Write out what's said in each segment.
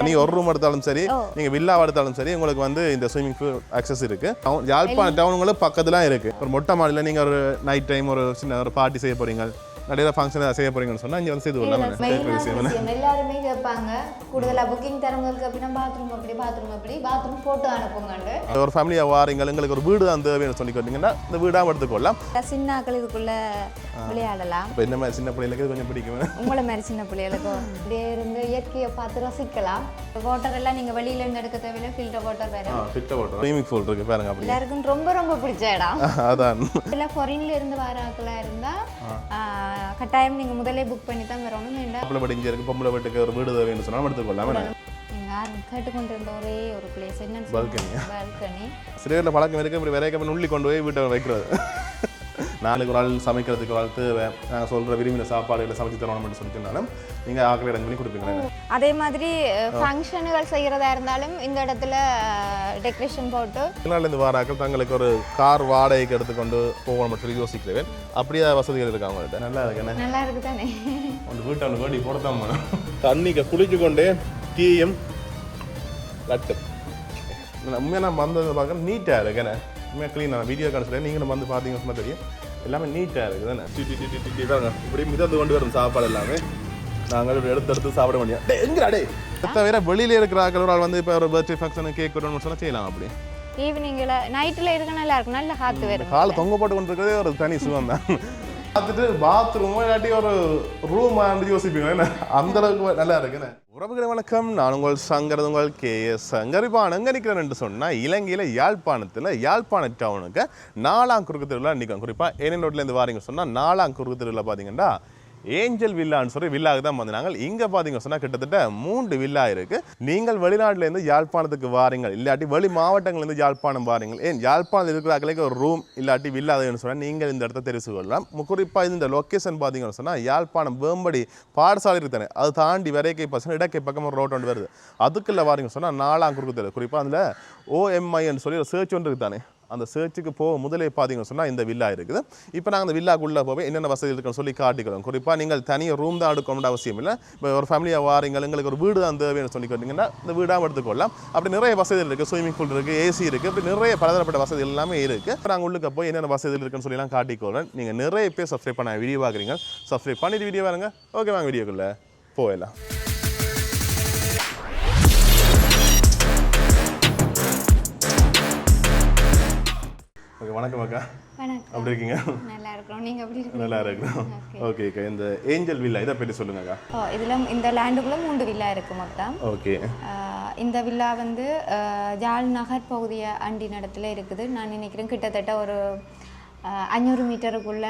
நீ ஒரு ரூம் எடுத்தாலும் சரி நீங்க வில்லா எடுத்தாலும் சரி உங்களுக்கு வந்து இந்த ஸ்விமிங் பூல் அக்சஸ் இருக்கு. யாழ்ப்பாணம் டவுன் உங்களுக்கு பக்கத்துல இருக்கு. ஒரு மொட்டை மாடியில் நீங்க ஒரு நைட் டைம் ஒரு சின்ன ஒரு பார்ட்டி செய்ய போறீங்க, நிறைய ஃபங்க்ஷன் செய்ய போறீங்கன்னு சொன்னா இங்க வந்து செய்து கொள்ளலாம். எல்லாருமே கேட்பாங்க கூடுதலா புக்கிங் தரவங்களுக்கு அப்படின்னா பாத்ரூம் போட்டு அனுப்புங்க. ஒரு ஃபேமிலியா வாரீங்க, எங்களுக்கு ஒரு வீடு தான் தேவைன்னு சொல்லி கேட்டீங்கன்னா இந்த வீடாக எடுத்துக்கொள்ளலாம். சின்னாக்கள் இதுக்குள்ள விளையாடலாம். இப்போ என்ன மாதிரி சின்ன பிள்ளைகளுக்கு கொஞ்சம் பிடிக்கும், உங்களை மாதிரி சின்ன பிள்ளைகளுக்கும் அப்படியே இருந்து இயற்கையை பார்த்து ரசிக்கலாம். வாட்டர் எல்லாம் நீங்க வெளியில இருந்து எடுக்க தேவையில்லை, ஃபில்டர் வாட்டர் வேற. ஃபில்டர் வாட்டர் ஸ்விமிங் பூல் இருக்கு பாருங்க. அப்படி எல்லாருக்கும் ரொம்ப ரொம்ப பிடிச்ச இடம் அதான். இல்ல ஃபாரின்ல இருந்து வர ஆட்களா இருந்தா கட்டாயம் நீங்க முதல்ல புக் பண்ணி தான் வரணும். பொம்பளை வீடு இங்கே இருக்கு, பொம்பளை வீட்டுக்கு ஒரு வீடு தேவைன்னு சொன்னா எடுத்துக்கொள்ளலாம். நீங்க கேட்டுக்கொண்டிருந்த ஒரே ஒரு பிளேஸ் என்ன, பால்கனி. சில பேர்ல பழக்கம் இருக்கு, இப்படி வேற உள்ளி கொண்டு போய் வீட்டை வைக்கிறது. நாளைக்கு ஒரு ஆள் சமைக்கிறதுக்கு ஒரு ஆள் தேவை, நாங்கள் சொல்கிற விரும்பின சாப்பாடுகளை சமைச்சு தரணும்னு சொல்லிட்டுனாலும் நீங்கள் ஆக்களை அரேஞ்ச் பண்ணி கொடுப்பீங்களா? அதே மாதிரி ஃபங்க்ஷனுகள் செய்கிறதா இருந்தாலும் இந்த இடத்துல டெக்கரேஷன் போட்டு வெளிநாட்டிலேருந்து வர ஆக்கள் தங்களுக்கு ஒரு கார் வாடகைக்கு எடுத்துக்கொண்டு போகணும்னு சொல்லி யோசிக்கிறேன். அப்படியே வசதிகள் இருக்கு அவங்கள்ட்ட. நல்லா இருக்குண்ணே, நல்லா இருக்கு தானே. அந்த வீட்டை ஒன்று வேண்டி போடத்தான் தண்ணிக்கு குளிச்சு கொண்டே டீயும் லட்டு உண்மையாக நான் வந்தது பார்க்க நீட்டாக இருக்குண்ணே. உண்மையாக க்ளீனாக வீடியோ கான்ஸ்ல நீங்களும் வந்து பார்த்தீங்கன்னா தெரியும், எல்லாமே நீட்டாக இருக்குது தானே. இப்படி மிதந்து கொண்டு வரும் சாப்பாடு எல்லாமே நாங்கள் எடுத்து சாப்பிட முடியும். எங்கடே தவிர வெளியில இருக்கிற ஆக்கள் ஒரு ஆள் வந்து இப்போ ஒரு பர்த்டே ஃபங்க்ஷன் கேக் கொடுக்கணும்னு சொன்னால் செய்யலாம். அப்படி ஈவினிங்கில் நைட்டில் இருக்க நல்லா இருக்கும், நல்ல காற்று வேறு. காலை தொங்க போட்டு கொண்டு இருக்கிறதே ஒரு தனி சுகம் தான். பார்த்துட்டு பாத்ரூமோ இல்லாட்டி ஒரு ரூம் யோசிப்பீங்க, அந்த அளவுக்கு நல்லா இருக்குன்னு. உறவுகளை வணக்கம், நான் உங்கள் சங்கர், உங்கள் KS சங்கர். இப்போ அங்கே நிற்கிறேன் என்று சொன்னால் இலங்கையில் யாழ்ப்பாணத்தில் யாழ்ப்பாண டவுனுக்கு 4ஆம் குறுக்கு திருவிழா நிற்கும். குறிப்பாக ஏனன் ரோட்லேருந்து வாரீங்க சொன்னால் 4ஆம் குறுக்கு திருவிழா பார்த்தீங்கன்னா ஏஞ்சல் வில்லான்னு சொல்லி வில்லாவுக்கு தான் வந்தாங்க. இங்கே பார்த்தீங்கன்னு சொன்னால் கிட்டத்தட்ட 3 வில்லா இருக்குது. நீங்கள் வெளிநாட்டிலேருந்து யாழ்ப்பாணத்துக்கு வாரீங்க, இல்லாட்டி வெளி மாவட்டங்கள்லேருந்து யாழ்ப்பாணம் வாரீங்க, ஏன் யாழ்ப்பாணத்தில் இருக்கிறாக்களுக்கு ஒரு ரூம் இல்லாட்டி வில்லாதுன்னு சொன்னால் நீங்கள் இந்த இடத்த தெரிவித்து கொள்ளலாம். குறிப்பாக இந்த லொக்கேஷன் பார்த்தீங்கன்னு சொன்னால் யாழ்ப்பாணம் வேம்படி பாடசாலை இருக்குதானே, அது தாண்டி வரைக்கை பசங்க இடக்கை பக்கம் ஒரு ரோட் ஒன்று வருது, அதுக்குள்ளே வாரீங்க சொன்னால் 4ஆம் குறுக்கு தெரு. குறிப்பாக அதில் OMIன்னு சொல்லி ஒரு சர்ச் ஒன்று இருக்குதானே, அந்த சர்ச்சுக்கு போக முதலே பார்த்தீங்கன்னு சொன்னால் இந்த வில்லா இருக்குது. இப்போ நாங்கள் அந்த வில்லாக்குள்ளே போய் என்னென்ன வசதி இருக்குன்னு சொல்லி காட்டிக்கிறோம். குறிப்பாக நீங்கள் தனியாக ரூம் தான் எடுக்கணும்னு அவசியம் இல்லை. இப்போ ஒரு ஃபேமிலியாக வாரீங்க, எங்களுக்கு ஒரு வீடு தான் தேவைன்னு சொல்லி கேட்டிங்கன்னா இந்த வீடாக எடுத்துக்கொள்ளலாம். அப்படி நிறைய வசதிகள் இருக்குது, ஸ்விமிங் பூல் இருக்குது, AC இருக்குது, அப்படி நிறைய பலதரப்பட்ட வசதி எல்லாமே இருக்குது. இப்போ நாங்கள் உள்ளுக்கு போய் என்னென்ன வசதிகள் இருக்குன்னு சொல்லலாம் காட்டிக்கிறோம். நீங்கள் நிறைய பேர் சப்ஸ்கிரைப் பண்ண வீடியோ பார்க்குறீங்க, சப்ஸ்கிரைப் பண்ணிட்டு வீடியோ பாருங்க. ஓகே வாங்க வீடியோக்குள்ளே போயிடலாம். ஓகே வணக்கம் அக்கா. வணக்கம். அப்படி இருக்கீங்க? நல்லா இருக்கிறோம். நீங்கள் எப்படி இருக்கீங்க? நல்லா இருக்கிறோம். ஓகே அக்கா, இந்த ஏஞ்சல் வில்லா இதை பற்றி சொல்லுங்க அக்கா. இதில் இந்த லேண்டுக்குள்ளே 3 வில்லா இருக்குது மொத்தம். ஓகே. இந்த வில்லா வந்து ஜாழ் நகர் பகுதியை அண்டி நடத்துல இருக்குது. நான் நினைக்கிறேன் கிட்டத்தட்ட ஒரு 500 மீட்டருக்குள்ள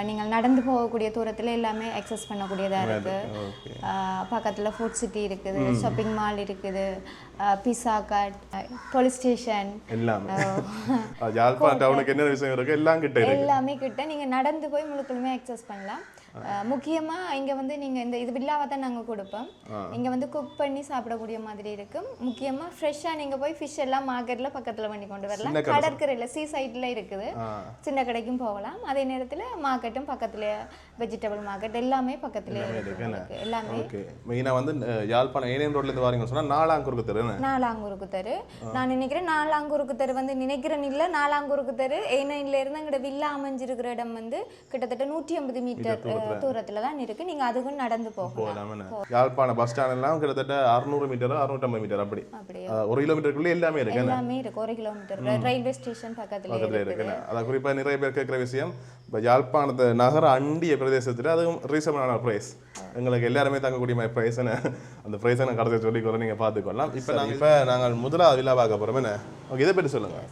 நீங்கள் நடந்து போகக்கூடிய தூரத்தில் எல்லாமே அக்சஸ் பண்ணக்கூடியதாக இருக்குது. பக்கத்தில் ஃபுட் சிட்டி இருக்குது, ஷாப்பிங் மால் இருக்குது, பிஸா கட், போலீஸ் ஸ்டேஷன், எல்லாமே கிட்ட நீங்கள் நடந்து போய் முழுக்களுமே அக்சஸ் பண்ணலாம். முக்கியமாக இங்கே வந்து நீங்கள் இது வில்லாவை தான் நாங்கள் கொடுப்போம். இங்கே வந்து குக் பண்ணி சாப்பிடக்கூடிய மாதிரி இருக்கும். முக்கியமாக ஃப்ரெஷ்ஷாக நீங்கள் போய் ஃபிஷ் எல்லாம் மார்க்கெட்டில் பக்கத்தில் பண்ணி கொண்டு வரலாம். கடற்கரையில் சீ சைட்டில் இருக்குது, சின்ன கடைக்கும் போகலாம். அதே நேரத்தில் மார்க்கெட்டும் பக்கத்தில், வெஜிடபிள் மார்க்கெட் எல்லாமே பக்கத்தில் இருக்குது. எல்லாமே மெயினாக வந்து யாழ்ப்பாணம் ஏனியன் ரோட்லேருந்து வாரீங்கன்னு சொன்னால் 4ஆம் குறுக்கு தெரு. 4ஆம் குறுக்கு தெரு நான் நினைக்கிறேன். 4ஆம் குறுக்கு தெரு வந்து நினைக்கிறேன் இல்லை, 4ஆம் குறுக்கு தெரு ஏனையிலேருந்து எங்களோட வில்லா அமைஞ்சிருக்கிற இடம் வந்து கிட்டத்தட்ட 150 மீட்டர் தூரத்துல தான் இருக்கு. நீங்க அதுக்கும் நடந்து போகலாம். யாழ்ப்பாணம் பஸ் ஸ்டாண்ட் எல்லாம் கிட்டத்தட்ட 600 மீட்டர் 650 மீட்டர் அப்படி 1 கிலோமீட்டருக்குள்ள எல்லாமே இருக்கு. எல்லாமே இருக்கு. 1 கிலோமீட்டர் ரயில்வே ஸ்டேஷன் பக்கத்துல இருக்கு. அத குறிப்பா நிறைய பேர் கேட்கிற விஷயம், யாழ்ப்பாணத்து நகர அண்டிய பிரதேசத்துல அதுவும் ரீசனபிளான பிரைஸ், எங்களுக்கு எல்லாருமே தங்கக்கூடிய பிரைஸ், அந்த பிரைஸை நான் கடைசி சொல்லிக்கிறோம், நீங்க பாத்துக்கொள்ளலாம். இப்ப நாங்கள் முதலாவது விழா பார்க்க போறோம். என்ன இதை பற்றி சொல்லுங்க.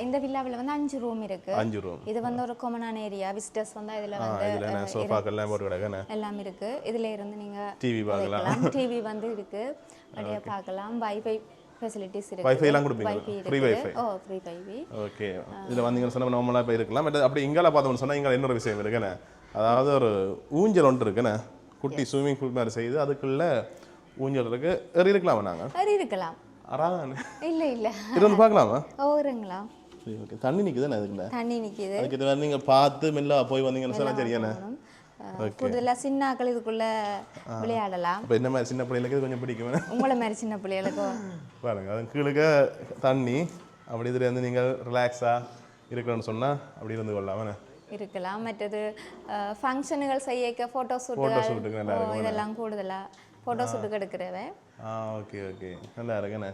இந்த வில்லாவில் வந்து 5 ரூம் இருக்கு. 5 ரூம். இது வந்து ஒரு காமனான ஏரியா. விசிட்டர்ஸ் வந்து இதுல வந்து சோஃபாக்கெல்லாம் போட்டு கிடக்குங்க, எல்லாம் இருக்கு. இதுல இருந்து நீங்க டிவி பார்க்கலாம். டிவி வந்து இருக்கு, அப்படியே பார்க்கலாம். வைஃபை ஃபெசிலிட்டிஸ் இருக்கு. வைஃபை எல்லாம் கொடுப்பீங்க? Free wifi. Free wifi. Okay. இதுல வந்தீங்கன்னு சொன்னா நார்மலா போய் இருக்கலாம். அப்படி இங்கல பார்த்தோம்னு சொன்னா இங்க இன்னொரு விஷயம் இருக்குண்ணே, அதாவது ஒரு ஊஞ்சல் ஒன்று இருக்குண்ணே, குட்டி ஸ்விமிங் பூல் மாதிரி செய்து அதுக்குள்ள ஊஞ்சல் இருக்கு. இருக்கலாம், நாங்க இருக்கலாம். இல்ல இல்ல இது வந்து பார்க்கலாமா? ஓரங்களா தண்ணி நிக்குது. அதுக்கு நீங்க பார்த்து மெல்ல போய் வந்தீங்கன்னு சொன்னா சரியானே. கூடுதலா சின்னாக்கள் இதுக்குள்ள விளையாடலாம். அப்போ என்ன மாதிரி சின்ன பிள்ளைகளுக்கு இது கொஞ்சம் பிடிக்கும். உங்களை மாதிரி சின்ன பிள்ளைகளுக்கு பாருங்க அது கீழே தண்ணி அப்படி இதில் வந்து நீங்கள் ரிலாக்ஸாக இருக்கணும்னு சொன்னால் அப்படி இருந்து கொள்ளலாம் இருக்கலாம். மற்றது ஃபங்க்ஷனுகள் செய்ய ஃபோட்டோ ஷூட்டுகள் இதெல்லாம் கூடுதலாக ஃபோட்டோ ஷூட்டுக்கு எடுக்கிறவ. ஓகே ஓகே நல்லா இருக்குண்ணே.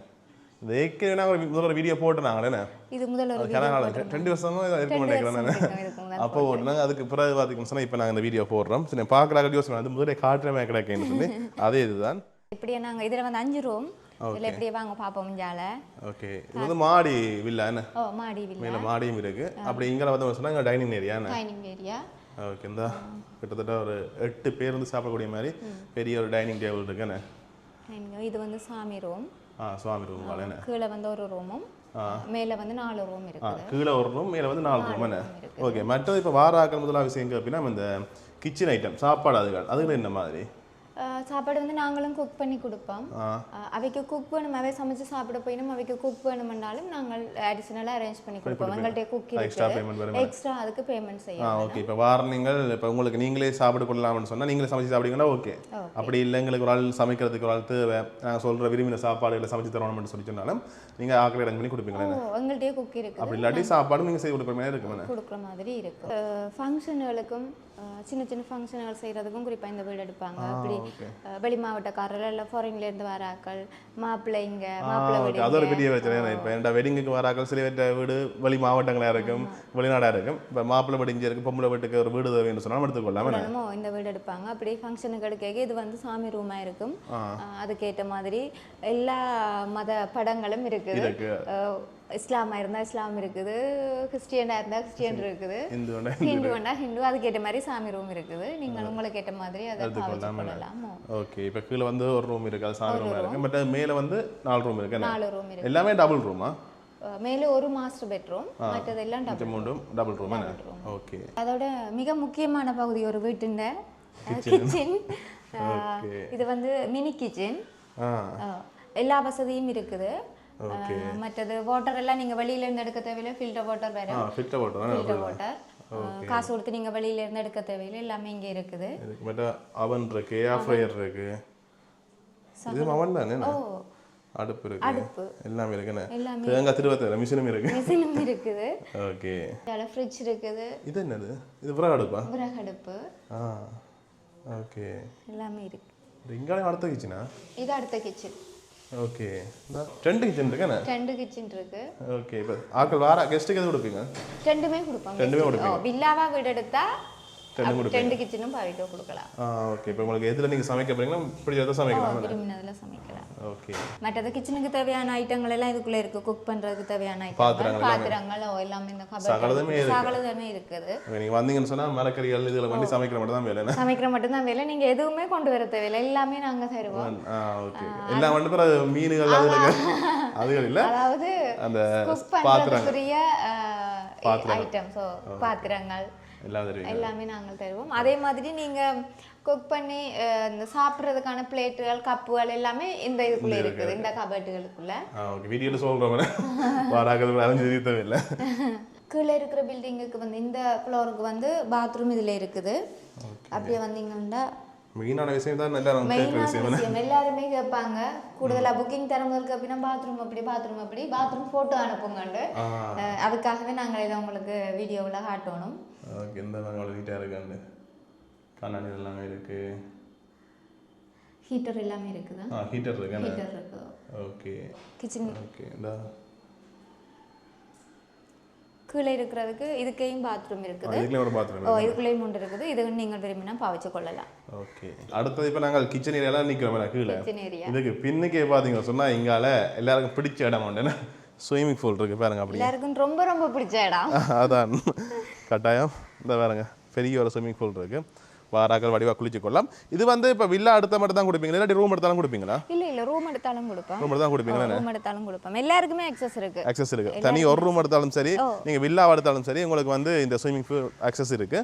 இது ஏற்கனவே நாங்கள் முதல்ல வீடியோ போட்டுனாங்களே. இது முதல்ல ஒரு 2 வருஷமா இருக்க மாட்டேங்கிறேன். அப்போ ஓட்டுனாங்க. அதுக்கு பிறகு பார்த்துக்கணும் சொன்னால் இப்போ நாங்கள் இந்த வீடியோ போடுறோம். சரி பார்க்குறாங்க யோசனை அது முதல்ல காட்டுறமே கிடைக்குன்னு சொல்லி அதே இதுதான். இப்படியே நாங்கள் இதில் வந்து 5 ரூம் இதில் எப்படியே வாங்க பார்ப்போம் ஜால. ஓகே இது வந்து மாடி வில்லா என்ன? மாடி வில்லா. மேலே மாடியும் இருக்குது. அப்படி இங்கே வந்து சொன்னால் இங்கே dining area. Dining area. Okay இந்த கிட்டத்தட்ட ஒரு 8 பேர் வந்து சாப்பிடக்கூடிய மாதிரி பெரிய ஒரு டைனிங் டேபிள் இருக்குண்ணே. இது வந்து சாமி ரூம். சுவாமி ரூம் வாழை. கீழே வந்து ஒரு ரூமும் மேலே வந்து 4 ரூம் இருக்குது. கீழே ஒரு ரூம் மேலே வந்து 4 ரூம் என்ன? ஓகே மற்றது இப்போ வாராக்கள் முதலாக விஷயம் எங்கே அப்படின்னா இந்த கிச்சன் ஐட்டம் சாப்பாடு அதுகள் என்ன மாதிரி? சாப்பாடு வந்து நாங்களும் குக் பண்ணி கொடுப்போம். அவைக்கு குக் வேணும் அவை சமைச்சு சாப்பிட போயிடும். அவைக்கு குக் வேணும்னாலும் நாங்கள் அடிஷனலாக அரேஞ்ச் பண்ணி கொடுப்போம். எங்கள்கிட்ட குக் எக்ஸ்ட்ரா அதுக்கு பேமெண்ட் செய்யலாம். ஓகே இப்போ வார நீங்கள் இப்போ உங்களுக்கு நீங்களே சாப்பிட கொள்ளலாம்னு சொன்னால் நீங்களே சமைச்சு சாப்பிடுங்கன்னா ஓகே. அப்படி இல்லை எங்களுக்கு ஒரு ஆள் சமைக்கிறதுக்கு ஒரு ஆள் தேவை நாங்கள் சொல்கிற விரும்பின சாப்பாடுகளை சமைச்சு தரணும்னு சொல்லி சொன்னாலும் நீங்கள் ஆக்களை அரேஞ்ச் பண்ணி கொடுப்பீங்களா? எங்கள்கிட்டயே குக் இருக்குது. அப்படி இல்லாட்டி சாப்பாடு நீங்கள் செய்து கொடுக்குற மாதிரி இருக்குமா? கொடுக்குற மாதிரி இருக்கு. ஃபங்க்ஷனுகளுக்கும் சின்ன சின்ன ஃபங்க்ஷன்கள் செய்கிறதுக்கும் குறிப்பாக இந்த வீடு எடுப்பாங்க. அப்படி வெளி மாவட்டக்காரர்கள் இல்லை ஃபாரின்லேருந்து வராக்கள் மாப்பிள்ளைங்க மாப்பிள்ளை வீடு அது ஒரு பெரிய பிரச்சனை. இப்போ என்கிட்ட வெட்டிங்குக்கு வராக்கள் சில வீடு வெளி மாவட்டங்களாக இருக்கும் வெளிநாடாக இருக்கும். இப்போ மாப்பிள்ளை வீடு இங்கே இருக்கும் பொம்பளை வீட்டுக்கு ஒரு வீடு தேவைன்னு சொன்னாலும் எடுத்துக்கொள்ளாமல் இந்த வீடு எடுப்பாங்க. அப்படி ஃபங்க்ஷனுக்கு எடுக்க இது வந்து சாமி ரூமாக இருக்கும். அதுக்கேற்ற மாதிரி எல்லா மத படங்களும் இருக்குது. இஸ்லாமா இருந்தால் இஸ்லாம் இருக்குது, கிறிஸ்டியனாக இருந்தால் கிறிஸ்டியன் இருக்குது, ஹிந்துவண்டா ஹிந்து, அதுக்கேற்ற மாதிரி சாமி ரூம் இருக்குது. நீங்கள் உங்களுக்கு ஏற்ற மாதிரி அதை பண்ணலாம். ஓகே இப்போ கீழே வந்து ஒரு ரூம் இருக்குது அது சாமி ரூம் இருக்குது. பட் மேலே வந்து 4 ரூம் இருக்குது. 4 ரூம் இருக்குது. எல்லாமே டபுள் ரூமா? மேலே ஒரு மாஸ்டர் பெட்ரூம் மற்றதெல்லாம் டபுள் ரூம். ஓகே அதோட மிக முக்கியமான பகுதி ஒரு வீட்டுண்ட கிச்சன். இது வந்து மினி கிச்சன். எல்லா வசதியும் இருக்குது. மற்றது வாட்டர் எல்லாம் நீங்க வெளியில இருந்து எடுக்க தேவையில்லை. ஃபில்டர் வாட்டர் வேற. ஃபில்டர் வாட்டர் காசு கொடுத்து நீங்க வெளியில இருந்து எடுக்க தேவையில்லை. எல்லாமே இங்க இருக்குது. மற்ற அவன் இருக்கு, ஏர் ஃப்ரையர் இருக்கு. இது அவன் தானே? அடுப்பு இருக்கு. அடுப்பு எல்லாமே இருக்குனே. தேங்காய் திருவத்தல மிஷினும் இருக்கு. மிஷினும் இருக்குது. ஓகே. இதல ஃப்ரிட்ஜ் இருக்குது. இது என்னது? இது விறகு அடுப்பா? விறகு அடுப்பு. ஓகே. எல்லாமே இருக்கு. இங்கவே அடுத்த கிச்சனா? இது அடுத்த கிச்சன். ஓகே. 2 கிச்சன் இருக்குனே? 2 கிச்சன் இருக்கு. ஓகே. இப்போ ஆட்கள் வார கெஸ்ட்டுக்கு எது கொடுப்பீங்க? ரெண்டுமே கொடுப்பாங்க. வில்லாவா வீடு எடுத்தா 2 கிச்சனும் பாவிட்டோ கொடுக்கலாம். ஓகே. இப்போ உங்களுக்கு எதுல நீங்க சமைக்க போறீங்களா? இப்படி எதை சமைக்கலாம்? விரும்பினதுல சமைக்கலாம். ஓகே. மற்றது கிச்சனுக்கு தேவையான ஐட்டங்கள் எல்லாம் இதுக்குள்ள இருக்கு. குக் பண்றதுக்கு தேவையான ஐட்டங்கள் பாத்திரங்கள் எல்லாமே இந்த சகலதுமே இருக்குது. நீங்க வந்தீங்கன்னு சொன்னா மரக்கறிகள் இதுல வந்து சமைக்கிற மட்டும் தான் வேலை. சமைக்கிற மட்டும் தான் வேலை. நீங்க எதுவுமே கொண்டு வர தேவையில்லை. எல்லாமே நாங்க தருவோம். ஓகே. எல்லாம் வந்து பிற மீன்கள் அதுகள் இல்ல. அதாவது அந்த பாத்திரங்களுக்குரிய ஐட்டம்ஸ் பாத்திரங்கள் எல்லாமே நாங்கள் தருவோம். அதே மாதிரி நீங்க குக் பண்ணி இந்த சாப்பிட்றதுக்கான பிளேட்டுகள் கப்புகள் எல்லாமே இந்த இதுக்குள்ள இருக்குது. இந்த கபட்டுகளுக்குள்ள. ஓகே. வீடியோல சொல்றோம். வாராக்கள் அலைஞ்சு தேவையில்லை. கீழே இருக்கிற பில்டிங்குக்கு வந்து இந்த ஃப்ளோருக்கு வந்து பாத்ரூம் இதுல இருக்குது. அப்படியே வந்தீங்கன்னா மெயினான விஷயம் தான் எல்லாருமே கேட்பாங்க. கூடுதலா புக்கிங் தரவங்களுக்கு அப்படின்னா பாத்ரூம் அப்படி பாத்ரூம் போட்டோ அனுப்புங்கண்டு. அதுக்காகவே நாங்கள் இதை உங்களுக்கு வீடியோவில் காட்டணும். எந்த நீட்டாக இருக்காங்க. கண்ணாடி எல்லாமே இருக்கு. ஹீட்டர் எல்லாமே இருக்குதா? ஹீட்டர் இருக்கு. ஹீட்டர் இருக்கு. ஓகே. Kitchen okay. கீழே இருக்கிறதுக்கு இதுக்கையும் பாத்ரூம் இருக்குது. இதுக்குள்ளேயும் ஒன்று இருக்குது. இது நீங்கள் விரும்பினா பாவிச்சு கொள்ளலாம். ஓகே. அடுத்தது இப்போ நாங்கள் கிச்சன் ஏரியாலாம் நிற்கிறோம். கீழே இதுக்கு பின்னுக்கே பார்த்தீங்க சொன்னால் இங்கால எல்லாருக்கும் பிடிச்ச இடம் உண்டு. ஸ்விம்மிங் பூல் இருக்கு பாருங்க. அப்படி எல்லாருக்கும் ரொம்ப ரொம்ப பிடிச்ச இடம். அதான் கட்டாயம். இந்த பாருங்க பெரிய ஒரு ஸ்விம்மிங் பூல் இருக்கு. வாராக்கள் வடிவா குளிச்சு கொள்ளலாம். இது வந்து இப்போ வில்லா எடுத்த மட்டும் தான் கொடுப்பீங்களா இல்லாட்டி ரூம் எடுத்தாலும் கொடுப்பீங்களா? இல்ல ரூம் எடுத்தாலும் கொடுப்போம். ரூம் எடுத்தாலும் கொடுப்பீங்களா? ரூம் எடுத்தாலும் கொடுப்போம். எல்லாருக்குமே அக்சஸ் இருக்கு. தனி ஒரு ரூம் எடுத்தாலும் சரி நீங்க வில்லா எடுத்தாலும் சரி உங்களுக்கு வந்து இந்த ஸ்விம்மிங் பூல் அக்சஸ் இருக்கு.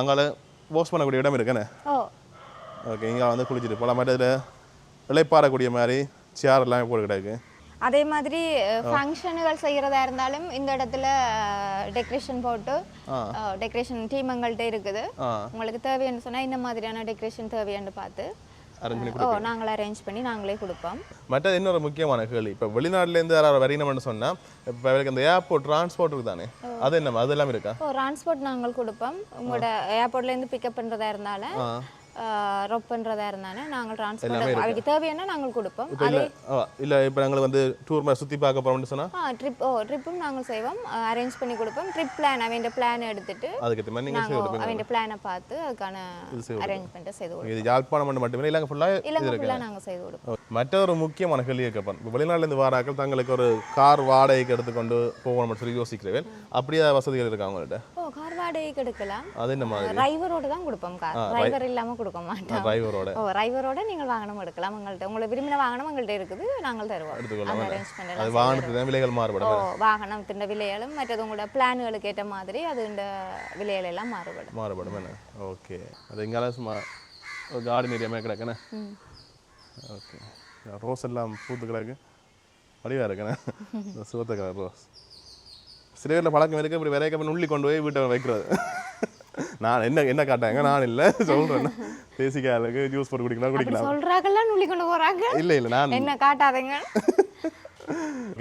அங்கால வாஷ் பண்ணக்கூடிய இடம் இருக்குன்னு. ஓகே. இங்கே வந்து குளிச்சுட்டு போகலாம். மாதிரி இதில் இலைப்பாறக்கூடிய மாதிரி சேர் எல்லாமே போட்டு கிடக்கு. அதே மாதிரி ஃபங்க்ஷனுகள் செய்கிறதா இருந்தாலும் இந்த இடத்துல டெக்கரேஷன் போட்டு டெக்கரேஷன் டீம் எங்கள்கிட்ட இருக்குது. உங்களுக்கு தேவைன்னு சொன்னால் இந்த மாதிரியான டெக்கரேஷன் தேவையான்னு பார்த்து நாங்களே அரேஞ்ச் பண்ணி நாங்களே கொடுப்போம். மற்ற இன்னொரு முக்கியமான கேள்வி, இப்போ வெளிநாட்டிலேருந்து யாராவது வரீங்கன்னு சொன்னால் இப்போ இந்த ஏர்போர்ட் டிரான்ஸ்போர்ட் இருக்குதானே, அது என்ன அதெல்லாம் இருக்கா? டிரான்ஸ்போர்ட் நாங்கள் கொடுப்போம். உங்களோட ஏர்போர்ட்லேருந்து பிக்கப் பண்ணுறதா இருந்தாலும் ரொப் பண்ணுறதா இருந்தானே நாங்கள் டிரான்ஸ்போர்ட் அதுக்கு தேவையான நாங்கள் கொடுப்போம். இல்லை இப்போ நாங்கள் வந்து டூர் மாதிரி சுற்றி பார்க்க போகிறோம்னு சொன்னால் ட்ரிப்பும் நாங்கள் செய்வோம், அரேஞ்ச் பண்ணி கொடுப்போம். ட்ரிப் பிளான் அவன் பிளான் எடுத்துட்டு நாங்கள் அவன் பிளானை பார்த்து அதுக்கான அரேஞ்ச்மெண்ட்டை செய்து கொடுப்போம். இது யாழ்ப்பாணம் மட்டுமே இல்லை ஃபுல்லாக நாங்கள் செய்து கொடுப்போம். மற்றொரு முக்கியமான கேள்வி கேட்பேன், இப்போ வெளிநாட்டிலேருந்து வாராக்கள் தங்களுக்கு ஒரு கார் வாடகைக்கு எடுத்துக்கொண்டு போகணும்னு சொல்லி யோசிக்கிறேன், அப்படியே வசதிகள் இருக்கா அவங்கள்ட்ட? கார் வாடகைக்கு எடுக்கலாம். அது என்ன மாதிரி? டிரைவரோட தான் கொடுப்போம். கார் டிரைவர் இல்லாமல் கொடுக்க மாட்டோம். டிரைவரோட நீங்கள் வாகனம் எடுக்கலாம். உங்களை விரும்பின வாகனம் எங்கள்கிட்ட இருக்குது, நாங்கள் தருவோம். அரேஞ்ச் பண்ணலாம். வாகனத்துக்கு விலைகள் மாறுபடும். வாகனத்தின் விலைகளும் மற்றது உங்களோட பிளான்களுக்கு ஏற்ற மாதிரி அது இந்த விலைகள் எல்லாம் மாறுபடும் என்ன? ஓகே, அது இங்கால சும்மா கார்டன் ஏரியாமே கிடக்குண்ணே. ஓகே, ரோஸ் எல்லாம் பூத்து கிடக்கு, வடிவாக இருக்குண்ணே. சிவத்த கலர் ரோஸ். சில பேரில் பழக்கம் இருக்குது, இப்படி விரைக்க பண்ணி உள்ளி கொண்டு போய் வீட்டை வைக்கிறது. நான் என்ன காட்டாங்க, நான் இல்லை சொல்கிறேன், தேசிக்காலுக்கு ஜூஸ் போட்டு குடிக்கலாம் சொல்கிறாங்கல்லாம் உள்ளி கொண்டு போகிறாங்க. இல்லை நான் என்ன காட்டாதீங்க.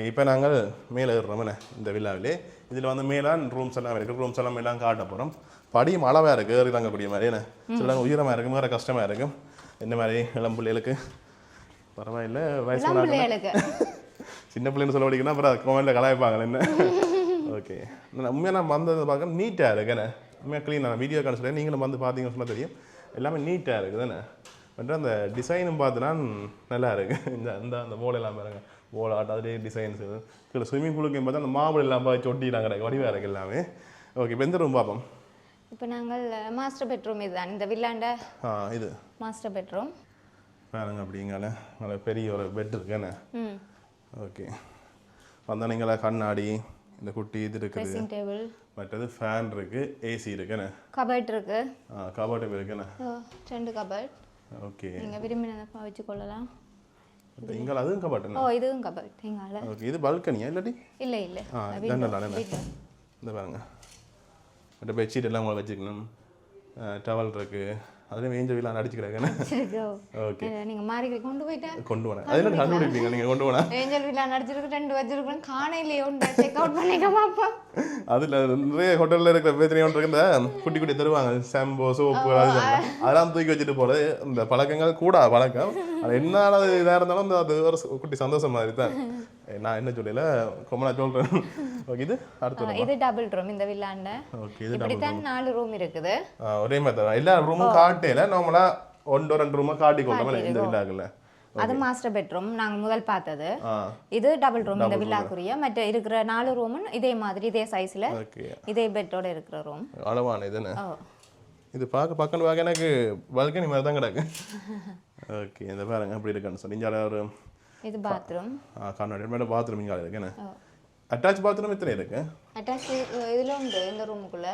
இப்போ நாங்கள் மேலே ஏறுறோம்ண்ணே இந்த விழாவிலே. இதில் வந்து மேலான் ரூம்ஸ் எல்லாம் இருக்குது, ரூம்ஸ் எல்லாம் மேலாம் காட்ட போகிறோம். படியும் அளவாக இருக்குது, ஏறி தாங்கக்கூடிய மாதிரி என்ன சில உயரமாக இருக்கும், வேறு கஷ்டமாக இருக்கும். என்ன மாதிரி இளம் பிள்ளைகளுக்கு பரவாயில்லை, வயசு சின்ன பிள்ளைன்னு சொல்ல முடியுங்கன்னா அப்புறம் கோவிலில் கலாய்ப்பாங்க என்ன. ஓகே, உண்மையாக நான் வந்தது பார்க்க நீட்டாக இருக்குண்ணே, உண்மையாக க்ளீனாக வீடியோ காண சொல்லி நீங்களும் வந்து பார்த்தீங்கன்னு சொன்னால் தெரியும், எல்லாமே நீட்டாக இருக்குதுண்ணே. பட் அந்த டிசைனும் பார்த்துனா நல்லா இருக்குது. அந்த போல் எல்லாம் பாருங்க, போல் ஆட்டம் அதுலேயே டிசைன்ஸ் கீழே ஸ்விம்மிங் பூலுக்கு பார்த்தா அந்த மாபிள் எல்லாம் பார்த்து ஒட்டிலாம் கிடையாது, வடிவாக இருக்குது எல்லாமே. ஓகே, இப்போ எந்த ரூம் பார்ப்போம்? இப்போ நாங்கள் மாஸ்டர் பெட்ரூம் இதுதான், இந்த வில்லாண்ட இது மாஸ்டர் பெட்ரூம் பாருங்க. அப்படிங்கால நல்ல பெரிய ஒரு பெட் இருக்குண்ணே. ஓகே, வந்தால் நீங்களா கண்ணாடி, இந்த குட்டி இது இருக்குது, ட்ரெஸ்ஸிங் டேபிள், மற்றது ஃபேன் இருக்குது, ஏசி இருக்குண்ணே, கபர்ட் இருக்குது. கபர்ட் இருக்குண்ணே, 2 கபர்ட். ஓகே, நீங்கள் விரும்பினதை வச்சுக்கொள்ளலாம். இங்கால அதுவும் கபர்ட். இதுவும் கபர்ட் இங்கால. ஓகே, இது பால்கனியா இல்லாட்டி? இல்லை இந்த பாருங்க, மற்ற பெட்ஷீட் எல்லாம் உங்களை வச்சுக்கணும், டவல் இருக்குது, அதுலேயும் வேஞ்ச வீலாம் அடிச்சு கிடக்குன்னு. ஓகே, நீங்கள் மாறி கொண்டு போனேன், அதில் கண்டுபிடிப்பீங்க நீங்கள் கொண்டு போனால். ஏஞ்சல் வீலா நடிச்சிருக்கு, 2 வச்சிருக்கேன், காணையிலே ஒன்று செக் அவுட் பண்ணிக்க மாப்பா. அதில் நிறைய ஹோட்டலில் இருக்கிற பிரச்சனை ஒன்று இருக்கு, இந்த குட்டி குட்டி தருவாங்க ஷாம்போ சோப்பு அதெல்லாம் தூக்கி வச்சுட்டு போகிறது, இந்த பழக்கங்கள் கூட பழக்கம். அது என்ன இதாக இருந்தாலும் அது ஒரு குட்டி சந்தோஷம் மாதிரி தான். நான் என்ன சொல்லல கொமனா சொல்கிறேன். ஓகே, இது அடுத்த இது டபுள் ரூம் இந்த வில்லாண்ட. ஓகே, இது இப்படி தான் 4 ரூம் இருக்குது. ஒரே மாதிரி தான், எல்லா ரூமும் காட்டல, நார்மலாக 1-2 ரூமாக காட்டி கொள்ளலாம் இந்த வில்லாக்குள்ள. அது மாஸ்டர் பெட்ரூம் நாங்கள் முதல் பார்த்தது. இது டபுள் ரூம் இந்த வில்லாக்குரிய. மற்ற இருக்கிற 4 ரூமும் இதே மாதிரி இதே சைஸில் இதே பெட்டோட இருக்கிற ரூம். அளவான இதுன்னு இது பார்க்க எனக்கு பால்கனி மாதிரி தான் கிடக்கு. ஓகே, இந்த பாருங்க அப்படி இருக்குன்னு சொல்லி இங்கே ஒரு இது பாத்ரூம், கண்ணாடி மேடம் பாத்ரூம் இங்கே இருக்குன்னு. அட்டாச் பாத்ரூம் எத்தனை இருக்கு? அட்டாச் இதில் உண்டு இந்த ரூமுக்குள்ள.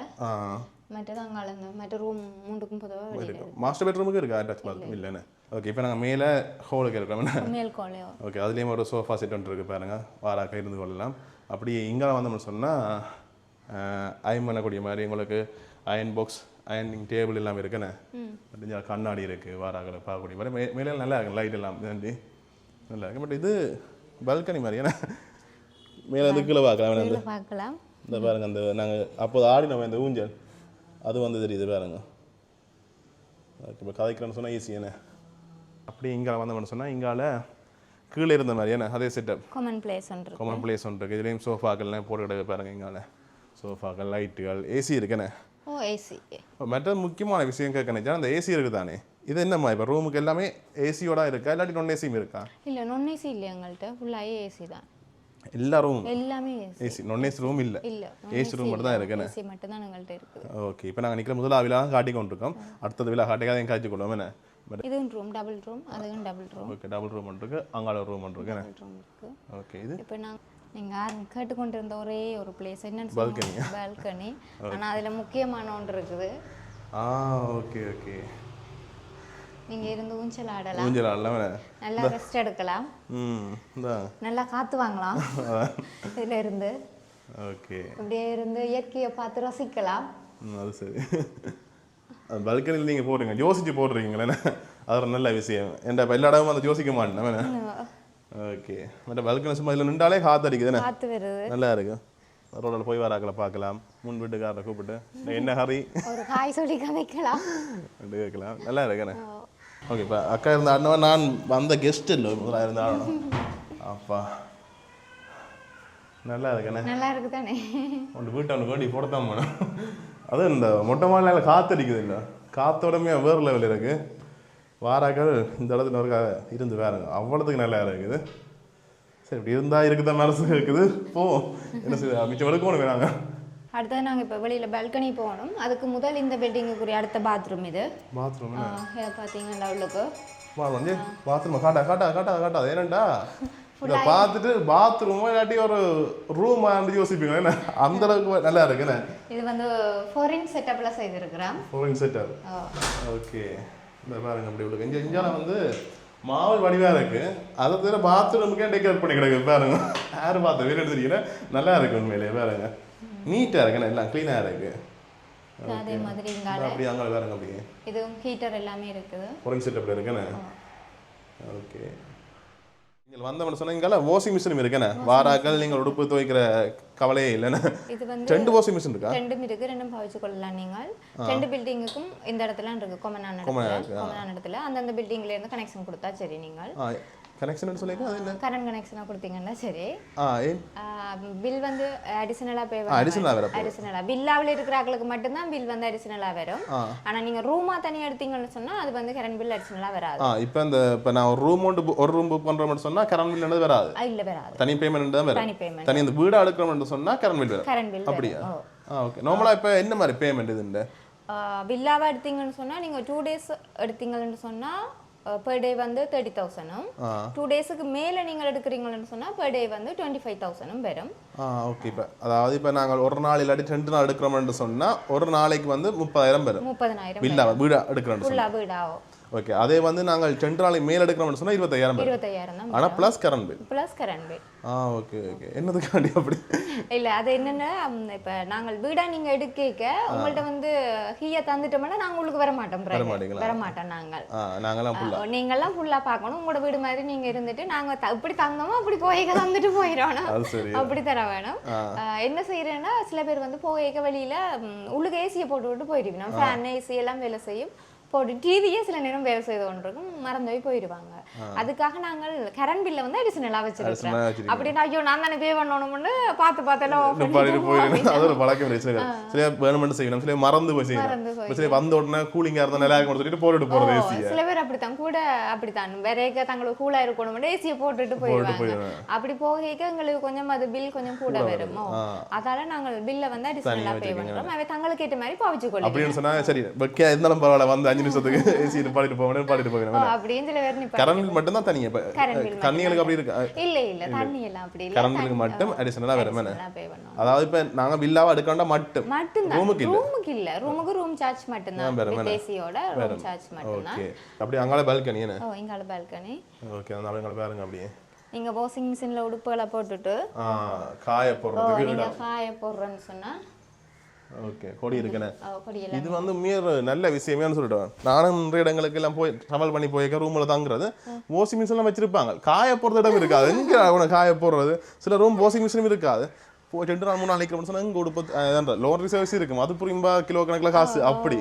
மற்ற ரூம் 3க்கும் பொதுவாக இருக்கு. மாஸ்டர் பெட்ரூமுக்கு இருக்கா அட்டாச் பாத்ரூம் இல்லைன்னு? ஓகே, இப்போ நாங்கள் மேலே ஹோலுக்கு இருக்கிறோம். மேல் ஹோலையோ. ஓகே, அதுலேயும் ஒரு சோஃபா செட் ஒன்று இருக்குது பாருங்க, வாராக்க இருந்து கொள்ளலாம். அப்படி இங்கே வந்தோம்னு சொன்னால் அயன் பண்ணக்கூடிய மாதிரி உங்களுக்கு அயன் பாக்ஸ், அயனிங் டேபிள் எல்லாம் இருக்குன்னு. பட் கண்ணாடி இருக்குது, வாராக்களை பார்க்கக்கூடிய மாதிரி. மேலே நல்லா இருக்கு, லைட் எல்லாம் நல்லா இருக்கு. பட் இது பால்கனி மாதிரி, ஏன்னா மேலே வந்து கீழே பார்க்கலாம். இந்த பாருங்க, அந்த நாங்கள் அப்போது ஆடினோம் இந்த ஊஞ்சல், அது வந்து தெரியுது பாருங்க. ஓகே, இப்போ கதைக்கிறோன்னு சொன்னால் ஈஸி என்ன. அப்படி இங்கே வந்தோம்னு சொன்னால் இங்கால கீழே இருந்த மாதிரி என்ன அதே செட்டப் காமன் பிளேஸ் ஒன்று இருக்குது. இதுலேயும் சோஃபாக்கள்லாம் போட்டு கிடக்கு பாருங்க, இங்கால சோஃபாக்கள், லைட்டுகள், ஏசி இருக்குண்ணே. ஏசி மற்ற முக்கியமான விஷயம் கேட்கணும், அந்த ஏசி இருக்குது தானே, இது என்னம்மா இப்போ ரூமுக்கு எல்லாமே ஏசியோட இருக்கா இல்லாட்டி நான் ஏசியும் இருக்கா? இல்லை, நான் ஏசி இல்லை எங்கள்கிட்ட, ஃபுல்லாகவே ஏசி தான். எல்லா ரூம் எல்லாமே ஏசி, நான் ஏசி ரூம் இல்லை, ஏசி ரூம் மட்டும் தான் இருக்குண்ணே. ஏசி மட்டும் தான் எங்கள்கிட்ட இருக்குது. ஓகே, இப்போ நாங்கள் நிற்கிற முதல்ல விழா காட்டி கொண்டிருக்கோம், அடுத்தது விழா காட்டிக்காத காய்ச்சி கொள்வோம் என்ன. இதுவும் ரூம் டபுள் ரூம், அதுவும் double room. Okay, double room ஒன்று இருக்குது, அங்கால ரூம் ஒன்று இருக்குது. ஓகே, இது இப்போ நீங்கள் கேட்டுக்கொண்டிருந்த ஒரே ஒரு பிளேஸ் என்னன்னு பால்கனி. ஆனால் அதில் முக்கியமான ஒன்று இருக்குது. ஓகே ஓகே, நீங்க இருந்து ஊஞ்சல் ஆடலாம். ஊஞ்சல் ஆடலாம். நல்லா ரெஸ்ட் எடுக்கலாம். நல்லா காத்து வாங்கலாம் இதுல இருந்து. ஓகே. அப்படியே இருந்து இயற்கையை பார்த்து ரசிக்கலாம். அது சரி. பல்கனியில் நீங்கள் போடுறீங்க, யோசிச்சு போடுறீங்களே, அது ஒரு நல்ல விஷயம். என்ற எல்லா இடமும் வந்து யோசிக்க மாட்டேன். ஓகே. மற்ற பல்கனி சும்மா இதில் நின்றாலே காற்று அடிக்குதுண்ணே, காற்று வருது, நல்லா இருக்கு. ரோடில் போய் வராக்களை பார்க்கலாம், முன் வீட்டுக்காரரை கூப்பிட்டு என்ன ஹரி ஒரு காய் சொல்லி கதைக்கலாம் கேட்கலாம், நல்லா இருக்குண்ணே. ஓகே. இப்போ அக்கா இருந்த ஆடினவன் நான் வந்த கெஸ்ட் இல்லை, முதலாக இருந்த ஆடணும். அப்பா நல்லா இருக்குண்ணே, நல்லா இருக்கு தானே. ஒன்று வீட்டை ஒன்று வேண்டி போடத்தான் போனோம். அதுவும் இந்த மொட்டை மாடியில் காற்று அடிக்குது இல்லை, காற்றோடமே வேறு லெவல் இருக்குது. வாராக்கள் இந்த இடத்துல ஒரு இருந்து வேறுங்க, அவ்வளோத்துக்கு நல்லா இருக்குது. சரி, இப்படி இருந்தால் இருக்குதான் மனசு இருக்குது. போவோம், என்ன செய்ய மிச்சம் எடுக்கணும் வேணாங்க. அடுத்தது நாங்கள் இப்போ வெளியில் பால்கனி போகணும். அதுக்கு முதல் இந்த பில்டிங்குக்குரிய அடுத்த பாத்ரூம் இது. பாத்ரூம் பார்த்தீங்கன்னா உள்ளுக்கு வந்து பாத்ரூம் காட்டாது ஏனண்டா இதை பார்த்துட்டு பாத்ரூமோ இல்லாட்டி ஒரு ரூம் யோசிப்பீங்க. என்ன அந்த அளவுக்கு நல்லா இருக்குண்ணே. இது வந்து ஃபாரின் செட்டப்பில் செய்திருக்கிறேன். Foreign setup. ஓகே. இந்த பாருங்க அப்படி உள்ளுக்கு இஞ்சால வந்து மாவல் வடிவாக இருக்கு. அதை தவிர பாத்ரூமுக்கே டெக்கரேட் பண்ணி கிடக்கு பாருங்க. யார் பார்த்து வீடு எடுத்துட்டீங்கன்னா நல்லா இருக்கு உண்மையிலேயே. பாருங்க நீட்டாக இருக்குண்ணே, எல்லாம் க்ளீனாக இருக்கு. அதே மாதிரி அப்படி அங்கே பாருங்க, அப்படியே இதுவும் ஹீட்டர் எல்லாமே இருக்குது. ஃபாரின் செட்டப்பில் இருக்குண்ணே. ஓகே. நீங்கள் வந்தவன்னு சொன்னால் இங்கே வாஷிங் மிஷினும் இருக்குண்ணே. வாராக்கள் நீங்கள் உடுப்பு துவைக்கிற கவலையே இல்லைண்ணே. இது வந்து 2 வாஷிங் மிஷின் இருக்கா? 2 இருக்கு, 2 பாவிச்சு கொள்ளலாம். நீங்கள் 2 பில்டிங்குக்கும் இந்த இடத்துல இருக்கு, கொமனான இடத்துல அந்தந்த பில்டிங்ல இருந்து கனெக்ஷன் கொடுத்தா சரி. நீங்கள் கனெக்ஷன் சொல்லிங்க, அது என்ன கரண்ட் கனெக்ஷனா கொடுத்தீங்கன்னா சரி. பில் வந்து அடிஷனலா பே அடிஷனலா பில்லாவில் இருக்கிறவங்களுக்கு மட்டும் தான் பில் வந்து அடிஷனலா வரும். ஆனா நீங்க ரூமா தனியா எடுத்தீங்கன்னு சொன்னா அது வந்து கரண்ட் பில் அடிஷனலா வராது. இப்போ நான் ஒரு ரூம் புக் பண்றோம்னு சொன்னா கரண்ட் பில் என்னது வராது? இல்ல வராது, தனி பேமெண்ட் தான் வரும். தனி அந்த வீடு எடுக்கணும்னு சொன்னா கரண்ட் பில் வரும். கரண்ட் பில் அப்படியே. ஓகே. நார்மலா இப்போ என்ன மாதிரி பேமெண்ட் இதுண்டு? பில்லாவா எடுத்தீங்கன்னு சொன்னா நீங்க 2 days எடுத்தீங்கன்னு சொன்னா per day வந்து 30,000. 2 daysக்கு மேல நீங்க எடுக்கிறீங்கன்னு சொன்னா per day வந்து 25,000 வரும். ஓகே. இப்போ அதாவது இப்போ நாங்கள் ஒரு நாள் இல்லாட்டி 2 நாள் எடுக்கிறோம்னு சொன்னா ஒரு நாளைக்கு வந்து 30,000 வரும். 30,000 பில்லா வீடு எடுக்கிறோம்னு சொன்னா. வீடாவோ. ஓகே. அதே வந்து நாங்கள் 2 நாளைக்கு மேல எடுக்கிறோம்னு சொன்னா 25,000 வரும். 25,000 தான். ஆனா plus current bill. Plus current bill. Okay okay. என்னதுக்காண்டி அப்படி? இல்ல அது என்னன்னா இப்ப நாங்கள் வீடா நீங்க எடுக்க உங்கள்ட்ட வந்து ஹீயா தந்துட்டோம்னா நாங்க உங்களுக்கு வர மாட்டோம். வர மாட்டோம் நாங்கெல்லாம் ஃபுல்லா. நீங்கெல்லாம் ஃபுல்லா பார்க்கணும். உங்களோட வீடு மாதிரி நீங்க இருந்துட்டு நாங்க இப்படி தங்கமோ அப்படி போய்க்க தந்துட்டு போயிடணும். அப்படி தர வேணும். என்ன செய்யறேன்னா சில பேர் வந்து போய்க்க வழியில உள்ளுக்கு ஏசியை போட்டு விட்டு போயிடுவீங்க. ஃபேன் ஏசி எல்லாம் வேலை செய்யும், போட்டு டிவியே சில நேரம் வேலை செய்து கொண்டிருக்கும், மறந்து போய் போயிடுவாங்க. அதுக்காக நாங்கள் கரண்ட் பில்ல வந்து அடிஷனலா வச்சிருக்கோம். அப்படின்னா ஐயோ நான் தானே பே பண்ணணும்னு சில பேர் அப்படித்தான் கூட அப்படித்தான் வேற தங்களுக்கு கூலா இருக்கணும் ஏசியை போட்டுட்டு போயிடுவாங்க. அப்படி போக எங்களுக்கு கொஞ்சம் அது பில் கொஞ்சம் கூட வரும். அதால நாங்கள் பில்ல வந்து அடிஷனலா பே பண்றோம். அவை தங்களுக்கு ஏற்ற மாதிரி பாவிச்சு கொள்ளும். அப்படின்னு சொன்னா சரி இருந்தாலும் பரவாயில்ல, வந்து 5 நிமிஷத்துக்கு ஏசி பாடிட்டு போவேன் பாடிட்டு போவேன். அப்படின்னு சில பேர் கரண்ட் பில் மட்டும் தான் தனியா. தண்ணிகளுக்கு அப்படி இருக்கு? இல்ல இல்ல, தண்ணி எல்லாம் அப்படி இல்ல. கரண்ட் பில்லுக்கு மட்டும் அடிஷனலா வரும். அதாவது இப்ப நாங்க பில்லாவா எடுக்கறோம்னா மட்டும் ரூமுக்கு இல்ல, ரூமுக்கு ரூம் சார்ஜ் மட்டும் தான். ஏசியோட ரூம் சார்ஜ் மட்டும் தான். ஓகே. அப்படி அங்கால பால்கனி என்ன? இங்கால பால்கனி. ஓகே. அந்த அங்க பாருங்க. அப்படியே நீங்க வாஷிங் மிஷின்ல உடுப்புகளை போட்டுட்டு காய போடுறதுக்கு நீங்க காய போடுறேன்னு சொன்னா ஓகே கொடி இருக்குனே. இது வந்து மிக நல்ல விஷயமேன்னு சொல்லிடுவேன். நானும் நிறைய இடங்களுக்கு எல்லாம் போய் ட்ராவல் பண்ணி போயிருக்க ரூமில் தாங்கிறது வாஷிங் மிஷின் எல்லாம் வச்சிருப்பாங்க. காய போடுற இடம் இருக்காது. எங்கே அவனை காய போடுறது? சில ரூம் வாஷிங் மிஷினும் இருக்காது. 2 நாள் 3 நாள் நிற்கிறோம்னு சொன்னால் இங்கே கொடுப்பது லோன் சர்வீஸ் இருக்கும். அது புரியும்பா கிலோ கணக்கில் காசு. அப்படி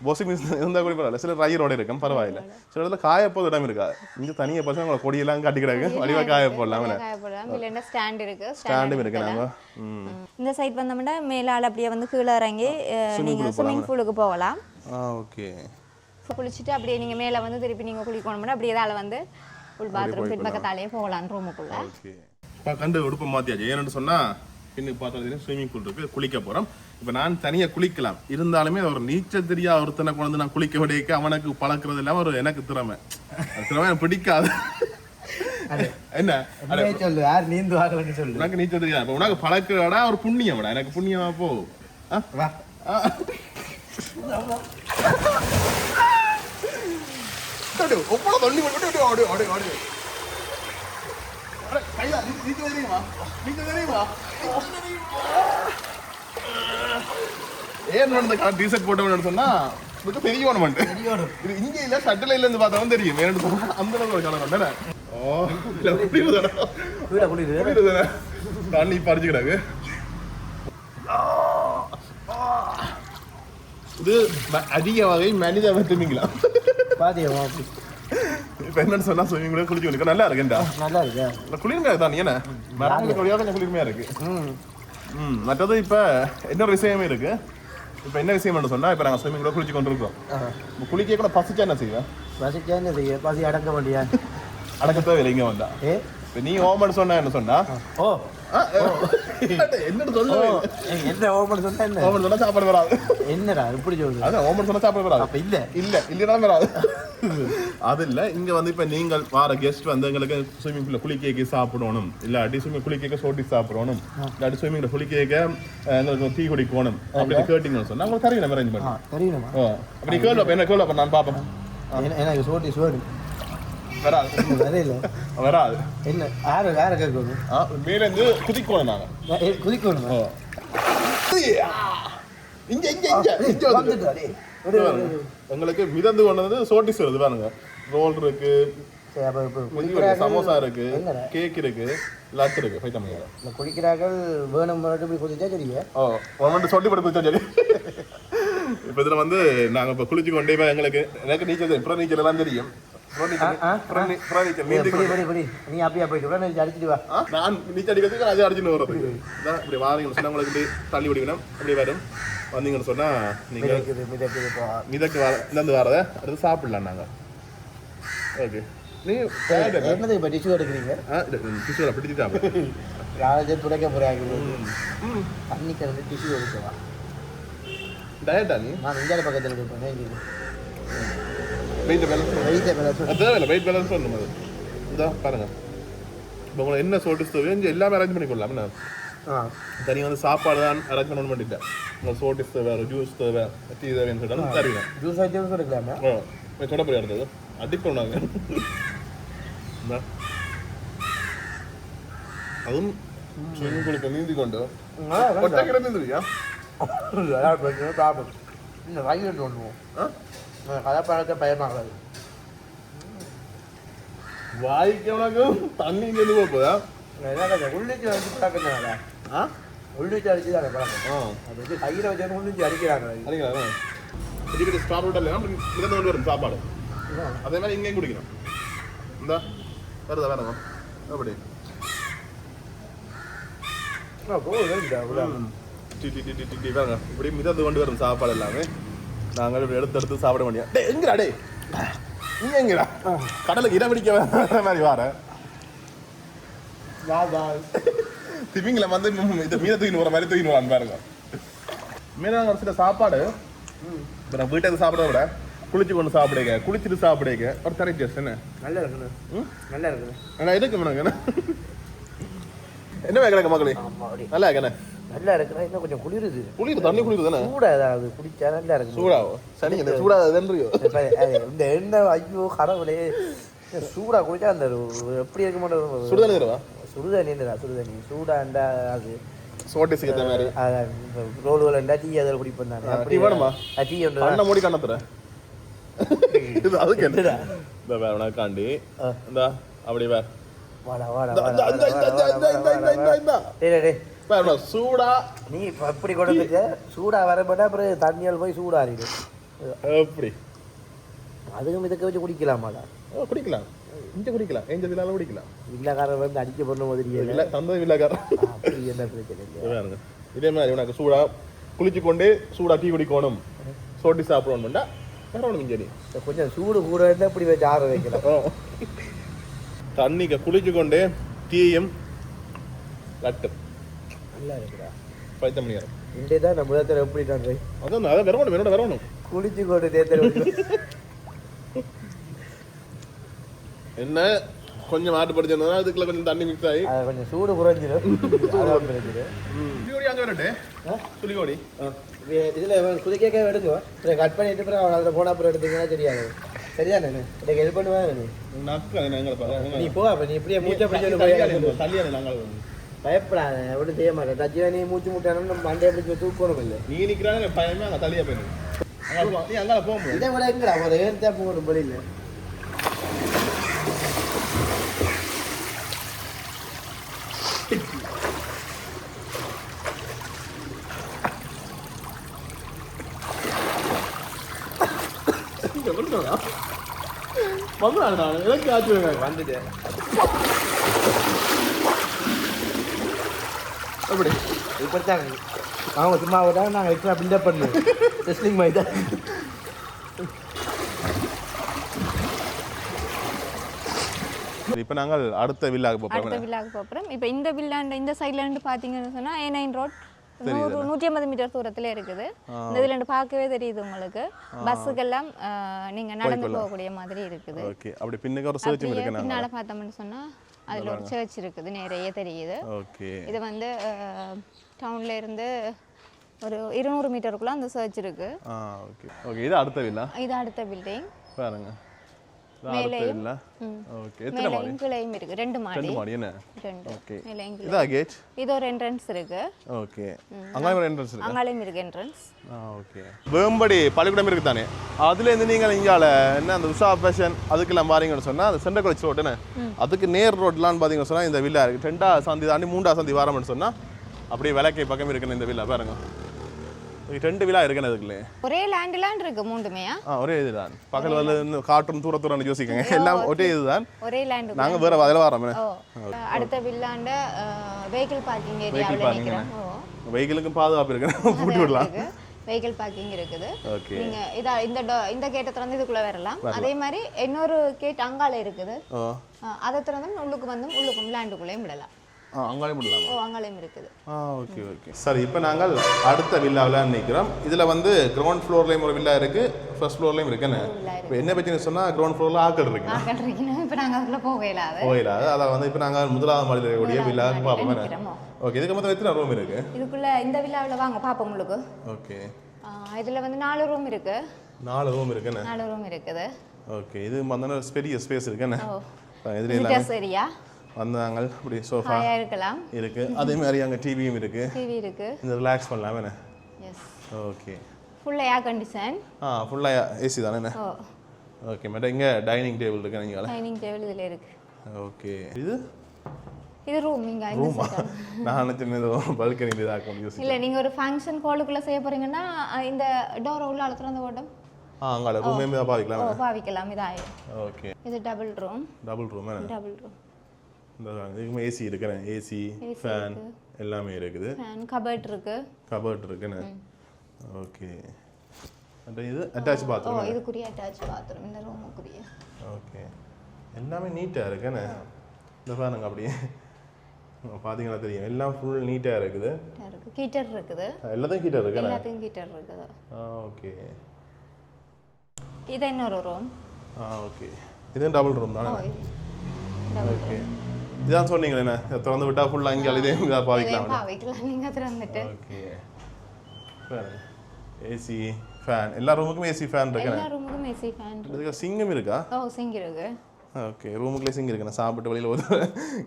வாஷிங் மிஷின் இருந்தால் கூட பரவாயில்ல. சில ரயரோட இருக்கும், பரவாயில்ல. சில இடத்துல காய போடுற இடம் இருக்காது. இங்கே தனியாக பசங்க உங்களை கொடியெல்லாம் கட்டி கிடக்கு, வடிவாக காய போடலாம். ஸ்டாண்டும் இருக்கு. நாங்கள் இந்த சைட் வந்தோம்னா மேலால் அப்படியே வந்து கீழே இறங்கி நீங்கள் ஸ்விம்மிங் பூலுக்கு போகலாம். ஓகே. குளிச்சுட்டு அப்படியே நீங்கள் மேலே வந்து திருப்பி நீங்கள் குளிக்கணும்னா அப்படியே இதால் வந்து உள் பாத்ரூம் பின்பக்கத்தாலேயே போகலாம் ரூமுக்குள்ள. இப்போ கண்டு உடுப்பு மாற்றியாச்சு. ஏன்னு சொன்னால் பின்னுக்கு பார்த்தா ஸ்விம்மிங் பூல் இருக்கு, குளிக்க போகிறோம். இப்போ நான் தனியாக குளிக்கலாம், இருந்தாலுமே ஒரு நீச்சல் தெரியா ஒருத்தனை கொண்டு நான் குளிக்க விடைக்க அவனுக்கு பழக்கிறது இல்லாமல் ஒரு எனக்கு திறமை எனக்கு பிடிக்காது. என்ன சொல்லு, யார் நீந்துவாங்கன்னு சொல்லு. உனக்கு நீச்சல் தெரியாது, உனக்கு பழக்கடா ஒரு புண்ணியம்டா. எனக்கு புண்ணியமா போ. ஒப்பளம் தண்ணி போட்டு ஆடு ஆடு ஆடு கையில நீங்க தெரியுமா ஏன் நடந்த டீசர்ட் போட்டவன்னு சொன்னா இதுக்கு பெரிய ஒன்று இது இங்கே இல்லை சட்டலையில இருந்து பார்த்தாலும் தெரியும் ஏன்னு சொன்னா அந்த அளவுக்கு காண தானே தண்ணி பறிச்சுக்கிறாங்க இது அதிக வகை மனித திமிங்களா பாதியமா இப்போ என்னன்னு சொன்னா ஸ்விமிங் குளிச்சு கொடுக்க நல்லா இருக்குண்டா நல்லா இருக்கு குளிர்மையா தான் ஏன்னா மரங்களுக்கு வழியாக கொஞ்சம் குளிர்மையா இருக்கு மற்றது இப்போ இன்னொரு விஷயமே இருக்கு இப்போ என்ன விஷயம் சொன்னா இப்போ நாங்கள் ஸ்விமிங் கூட குளிச்சு கொண்டு இருக்கோம் குளிக்க கூட பசிச்சா என்ன செய்வேன் பசிச்சா என்ன செய்ய பசி அடக்க மாட்டியா அடக்க தேவையில்லை இங்கே வந்தா இப்போ நீ ஓமன் சொன்னா என்ன சொன்னா ஓ என்னன்னு சொல்ல என்ன ஓமன் சொன்னா என்ன ஓமன் சொன்னா சாப்பாடு வராது என்னடா இப்படி சொல்லுது அதான் ஓமன் சொன்னா சாப்பாடு வராது அப்ப இல்ல வராது அது இல்லை இங்கே வந்து இப்போ நீங்கள் வார கெஸ்ட் வந்து எங்களுக்கு ஸ்விம்மிங் பூலில் குளிக்க சாப்பிடணும் இல்லாட்டி ஸ்விம்மிங் குளிக்க சோட்டி சாப்பிடணும் இல்லாட்டி ஸ்விம்மிங்கில் குளிக்க எங்களுக்கு டீ குடிக்கணும் அப்படி கேட்டிங்கன்னு சொன்னால் உங்களுக்கு தெரியும் அரேஞ்ச் பண்ணி தெரியணுமா அப்படி கேள்வி என்ன கேள்வி நான் பார்ப்பேன் எனக்கு சோட்டி சோறு வராது வரையில வராது என்ன யார கேட்கணும் மேலேருந்து குதிக்கணும் நாங்கள் குதிக்கணும் இங்க இங்க இங்க இங்க வந்து எங்களுக்கு மிதந்து கொண்டது சோட்டிஸ் வருது பாருங்க ரோல் இருக்கு சமோசா இருக்கு கேக் இருக்கு லட்டு இருக்கு ஃபைட் பண்ணுங்க குளிக்கிறார்கள் வேணும் இப்படி குதிச்சா சரியா ஒன்று சொல்லி படி குதிச்சா சரி இப்போ இதில் வந்து நாங்கள் இப்போ குளிச்சு கொண்டே இப்போ எங்களுக்கு எனக்கு நீச்சல் புற நீச்சல் எல்லாம் தெரியும் நீ அப்படியா போயிட்டு அடிச்சுட்டு வா நான் நீச்சல் அடிக்கிறதுக்கு அது அடிச்சுட்டு வர்றது இதான் இப்படி வாரீங்கன்னு சொன்னா உங்களுக்கு தள்ளி விடுக்கணும் அப்படி வரும் வந்தீங்கன்னு சொன்னா நீங்க மிதக்கு வர இருந்து வரத அடுத்து சாப்பிடலாம் நாங்க ஓகே நீ என்னது இப்போ டிஷ்யூ எடுக்கிறீங்க டிஷ்யூல பிடிச்சி சாப்பிடு யாராச்சும் துடைக்க போறாங்க தண்ணிக்கு வந்து டிஷ்யூ எடுக்கவா டயட்டா நீ நான் இந்தியாவில் பக்கத்தில் இருப்பேன் வெயிட் பேலன்ஸ் பண்ணணும் அது இதோ பாருங்க இப்போ உங்களுக்கு என்ன சோட்டிஸ் தேவையோ இங்கே எல்லாமே அரேஞ்ச் பண்ணிக்கொள்ளலாம் என்ன தனியாக வந்து சாப்பாடு தான் அரேஞ்ச் பண்ணணும் பண்ணிட்டேன் உங்களுக்கு சோட்டிஸ் தேவை ஜூஸ் தேவை டீ தேவைன்னு சொல்லிட்டாலும் தருவீங்க ஜூஸ் ஐட்டம்ஸ் எடுக்கலாமா சொல்ல போய் இருந்தது அடிக் பண்ணாங்க அதுவும் ஸ்விம்மிங் பூலுக்கு நீந்தி கொண்டு ஒட்டக்கிறது தெரியா சாப்பிடும் இந்த வாங்கிட்டு பண்ணுவோம் கதாபாரத்தை பயமாகாது வாய்க்கு உனக்கு தண்ணி இங்கேருந்து போகுதா உள்ளிச்சு அடிச்சு பழக்கம்னால உள்ளிச்சு அடிச்சு தானே பழக்கம் அது வச்சு கையில் வச்சு உள்ளிச்சு அடிக்கிறாங்க அடிக்கிறாங்க பெரிய பெரிய ஸ்டார் ஹோட்டல் மிதந்து கொண்டு வரும் சாப்பாடு அதே மாதிரி இங்கேயும் குடிக்கணும் இந்த வருதா வேணாமா அப்படி இப்படி மிதந்து கொண்டு வரும் சாப்பாடு எல்லாமே நாங்கள் இப்படி எடுத்து சாப்பிட முடியும் டே எங்கடா டே நீங்க எங்கடா கடலுக்கு இடம் பிடிக்க வேற மாதிரி வார திமிங்கில வந்து இந்த மீனை தூக்கின்னு வர மாதிரி தூக்கின்னு வரான்னு பாருங்க மீனாங்க சில சாப்பாடு இப்போ நான் வீட்டை சாப்பிட விட குளிச்சு கொண்டு சாப்பிடுங்க குளிச்சுட்டு சாப்பிடுங்க ஒரு தனி டேஸ்ட் என்ன நல்லா இருக்குண்ணா நல்லா இருக்குண்ணா ஆனால் இருக்கு மேடம் என்ன வேலை மக்களே நல்லா இருக்கண்ணே நல்லா இருக்குண்ணா இன்னும் கொஞ்சம் குளிருது குளிர் தண்ணி குளிர் தானே சூடா ஏதாவது குடிச்சா நல்லா இருக்கு சூடாவோ சனி இந்த சூடாதுன்றியோ இந்த எண்ணெய் ஐயோ கடவுளே சூடா குடிச்சா அந்த எப்படி இருக்க மாட்டேன் சுடுதண்ணி தருவா சுடுதண்ணி சூடாண்டா அது சோட்டிஸ் ஏற்ற மாதிரி ரோடுகள் டீ அதில் குடிப்பேன் நான் அப்படி வேணுமா டீ ஒன்று கண்ணை மூடி கண்ணத்துறேன் அதுக்கு என்ன இந்த வேற காண்டி இந்த அப்படி வேற சூடா நீ எப்படி கொண்டு சூடா வரப்பட்டா அப்புறம் தண்ணியால் போய் சூடாறிடும் எப்படி அதுக்கும் இதுக்கு வச்சு குடிக்கலாமாடா குடிக்கலாம் இங்க குடிக்கலாம் எங்க விழால குடிக்கலாம் வில்லாக்காரர் வந்து அடிக்க பண்ண மாதிரி இல்லை தந்தை விழாக்காரர் அப்படி என்ன பிரச்சனை இல்லை இதே மாதிரி உனக்கு சூடா குளிச்சு கொண்டே சூடா டீ குடிக்கணும் சோட்டி சாப்பிடணும்டா வரணும் சரி கொஞ்சம் சூடு கூட இருந்தால் இப்படி வச்சு ஆற வைக்கலாம் தண்ணிக்கு குளிச்சு கொண்டே டீயும் லட்டு நல்லா இருக்குடா பைத்த மணி நேரம் இன்றைய தான் நம்ம இடத்துல எப்படி தான் அதான் அதை வரணும் என்னோட வரணும் குளிச்சு கொண்டு தேர்தல் என்ன கொஞ்சம் மாட்டு படிச்சிருந்தா அதுக்குள்ள கொஞ்சம் தண்ணி மிக்ஸ் ஆகி கொஞ்சம் சூடு குறைஞ்சிடும் அங்கே வரட்டே சுலிகோடி இதில் குதிக்க எடுக்குவோம் கட் பண்ணிட்டு அப்புறம் அதில் போனால் அப்புறம் எடுத்தீங்கன்னா தெரியாது சரியானே எனக்கு ஹெல்ப் பண்ணுவாங்க நீ போ அப்ப நீ இப்படியே மூச்சை பிடிச்சு நாங்கள் பயப்படாத ஒன்றும் செய்ய மாட்டேன் தச்சியா நீ மூச்சு முட்டானு நம்ம மண்டையை பிடிச்சி தூக்கணும் இல்லை நீ நிற்கிறாங்க பயமே அங்கே தள்ளியா போயிடும் நீ அங்கே போகும்போது இதை விட எங்கடா ஒரு ஏன் போகணும் படி இல்லை வந்துட்டேன் எப்படி இப்படித்தான் அவங்க சும்மா விட்டாங்க நாங்கள் எக்ஸ்ட்ரா பில்டப் பண்ணுவோம் டெஸ்டிங் மாதிரி தான் இப்போ நாங்கள் அடுத்த வில்லாக்கு அடுத்த வில்லாக்கு போகிறோம். இப்போ இந்த வில்லாண்ட இந்த சைட்ல இருந்து பார்த்தீங்கன்னு சொன்னால் A9 ரோட் 150 மீட்டர் தூரத்தில் இருக்குது. இந்த இதுல இருந்து பார்க்கவே தெரியுது உங்களுக்கு. பஸ்ஸுக்கெல்லாம் நீங்க நடந்து போகக்கூடிய மாதிரி இருக்குது. ஓகே. அப்படி பின்னுக்கு ஒரு சர்ச் இருக்கு. பின்னால பார்த்தோம்னு சொன்னா அதுல ஒரு சர்ச் இருக்குது, நிறைய தெரியுது. ஓகே. இது வந்து டவுன்ல இருந்து ஒரு 200 மீட்டருக்குள்ள அந்த சர்ச் இருக்கு. ஓகே. ஓகே. இது அடுத்த வில்லா. இது அடுத்த பில்டிங். பாருங்க. மேலேயும் ஓகே. எத்தனை மாடி? கீழேயும் இருக்கு. 2 மாடி. 2 மாடி என்ன? 2. ஓகே. மேலேயும் கீழே. இதா கேட்? இது ஒரு என்ட்ரன்ஸ் இருக்கு. ஓகே. அங்கேயும் ஒரு என்ட்ரன்ஸ் இருக்கு. அங்கேயும் இருக்கு என்ட்ரன்ஸ். ஓகே. வேம்படி பள்ளிக்கூடம் இருக்கு தானே, அதுல இருந்து நீங்கள் இங்கால என்ன அந்த உஷா ஃபேஷன் அதுக்கெல்லாம் பாருங்கன்னு சொன்னா அந்த சென்டர் காலேஜ் ரோட் என்ன அதுக்கு நேர் ரோட்லான்னு பார்த்தீங்கன்னு சொன்னா இந்த வில்லா இருக்கு. 2ஆம் சந்தி தாண்டி 3ஆம் சந்தி வாரம்னு சொன்னா அப்படியே விளக்கை பக்கம் இருக்குன்னு இந்த வில்லா பாருங்க. 2 வில்லா இருக்குன்னு அதுக்குள்ளே ஒரே லேண்ட் இருக்கு மூணுமே. ஒரே இதுதான். பக்கத்துல வந்து காட்டும் தூரத்தூரன்னு யோசிக்கங்க, எல்லாம் ஒரே இதுதான். ஒரே லேண்ட். நாங்க வேற அதில் வரோமே. அடுத்த வில்லாண்ட வெஹிக்கிள் பார்க்கிங் ஏரியாவில் நிற்கிறோம். வெஹிக்கிளுக்கும் பாதுகாப்பு இருக்கு, பூட்டி விடலாம். வெஹிக்கிள் பார்க்கிங் இருக்குது. ஓகே. நீங்க இந்த கேட்டை திறந்து இதுக்குள்ள வரலாம். அதே மாதிரி இன்னொரு கேட் அங்கால இருக்குது, அதை திறந்து உள்ளுக்கு வந்து உள்ளுக்கும் லேண்டுக்குள்ளேயும் விடலாம். அங்காலையும் விடலாம். அங்காலையும் இருக்குது. Okay okay. சரி, இப்போ நாங்கள் அடுத்த வில்லாவில் நிற்கிறோம். இதில் வந்து கிரவுண்ட் ஃப்ளோர்லேயும் ஒரு வில்லா இருக்கு, ஃபர்ஸ்ட் ஃப்ளோர்லேயும் இருக்குன்னு. இப்போ என்ன பற்றினு சொன்னால் கிரவுண்ட் ஃப்ளோரில் ஆக்கள் இருக்கு. இப்போ நாங்கள் அதில் போயிடாது. அதான் வந்து இப்போ நாங்கள் முதலாவது மாடியில் இருக்கக்கூடிய வில்லா பார்ப்போம். ஓகே. இதுக்கு மொத்தம் எத்தனை ரூம் இருக்கு? இதுக்குள்ள இந்த வில்லாவில் வாங்க பார்ப்போம் உங்களுக்கு. ஓகே. இதில் வந்து 4 ரூம் இருக்கு. 4 ரூம் இருக்குன்னு. 4 ரூம் இருக்குது. ஓகே. இது வந்து பெரிய ஸ்பேஸ் இருக்குன்னு. இதுல எல்லாம் சரியா வந்தாங்க. இப்படி சோஃபா இருக்கலாம் இருக்கு. அதே மாதிரி அங்கே டிவியும் இருக்கு. டிவி இருக்கு. இந்த ரிலாக்ஸ் பண்ணலாம் என்ன? Yes. Okay. Full air condition. ஃபுல்லா ஏசி தானே என்ன? ஓகே. மேடம் இங்க டைனிங் டேபிள் இருக்கு. நீங்க டைனிங் டேபிள் இதுல இருக்கு. ஓகே. இது ரூம். இங்க இந்த சைடு நான் நினைச்சேன் ஏதோ பால்கனி இது ஆக்கும் யூஸ் இல்ல. நீங்க ஒரு ஃபங்க்ஷன் ஹாலுக்குள்ள செய்ய போறீங்கன்னா இந்த டோர் உள்ள அழுத்துறத ஓடும். அங்கல ரூமே பாவிக்கலாம். பாவிக்கலாம். இதாய். ஓகே. இது டபுள் ரூம். Double room. இந்த இதுக்கு ஏசி இருக்குனே. ஏசி, ஃபேன் எல்லாமே இருக்குது. ஃபேன், கபோர்ட் இருக்கு. கபோர்ட் இருக்குனே. ஓகே. அண்ட் இது அட்டாச் பாத்ரூம். இதுக்குரிய அட்டாச் பாத்ரூம் இந்த ரூமுக்குரிய. ஓகே. எல்லாமே நீட்டா இருக்குனே. இந்த பாருங்க அப்படியே பாத்தீங்கன்னா தெரியும், எல்லாம் ஃபுல் நீட்டா இருக்குது. ஹீட்டர் இருக்குது. எல்லாத்தையும் ஹீட்டர் இருக்கு. எல்லாத்தையும் ஹீட்டர் இருக்குது. ஓகே. இது இன்னொரு ரூம். ஓகே. இது டபுள் ரூம் தானே? ஓகே. இதான் சொன்னீங்களே என்ன, திறந்து விட்டா ஃபுல்லா இங்க இதே இதா பாவிக்கலாம். நீங்க திறந்துட்டு. ஓகே. ஏசி, ஃபேன் எல்லா ரூமுக்கும் ஏசி ஃபேன் இருக்கு. எல்லா ரூமுக்கும் ஏசி ஃபேன் இருக்கு. இதுக்கு சிங்கம் இருக்கா? சிங் இருக்கு. ஓகே. ரூமுக்குள்ளே சிங் இருக்கு. நான் சாப்பிட்டு வெளியில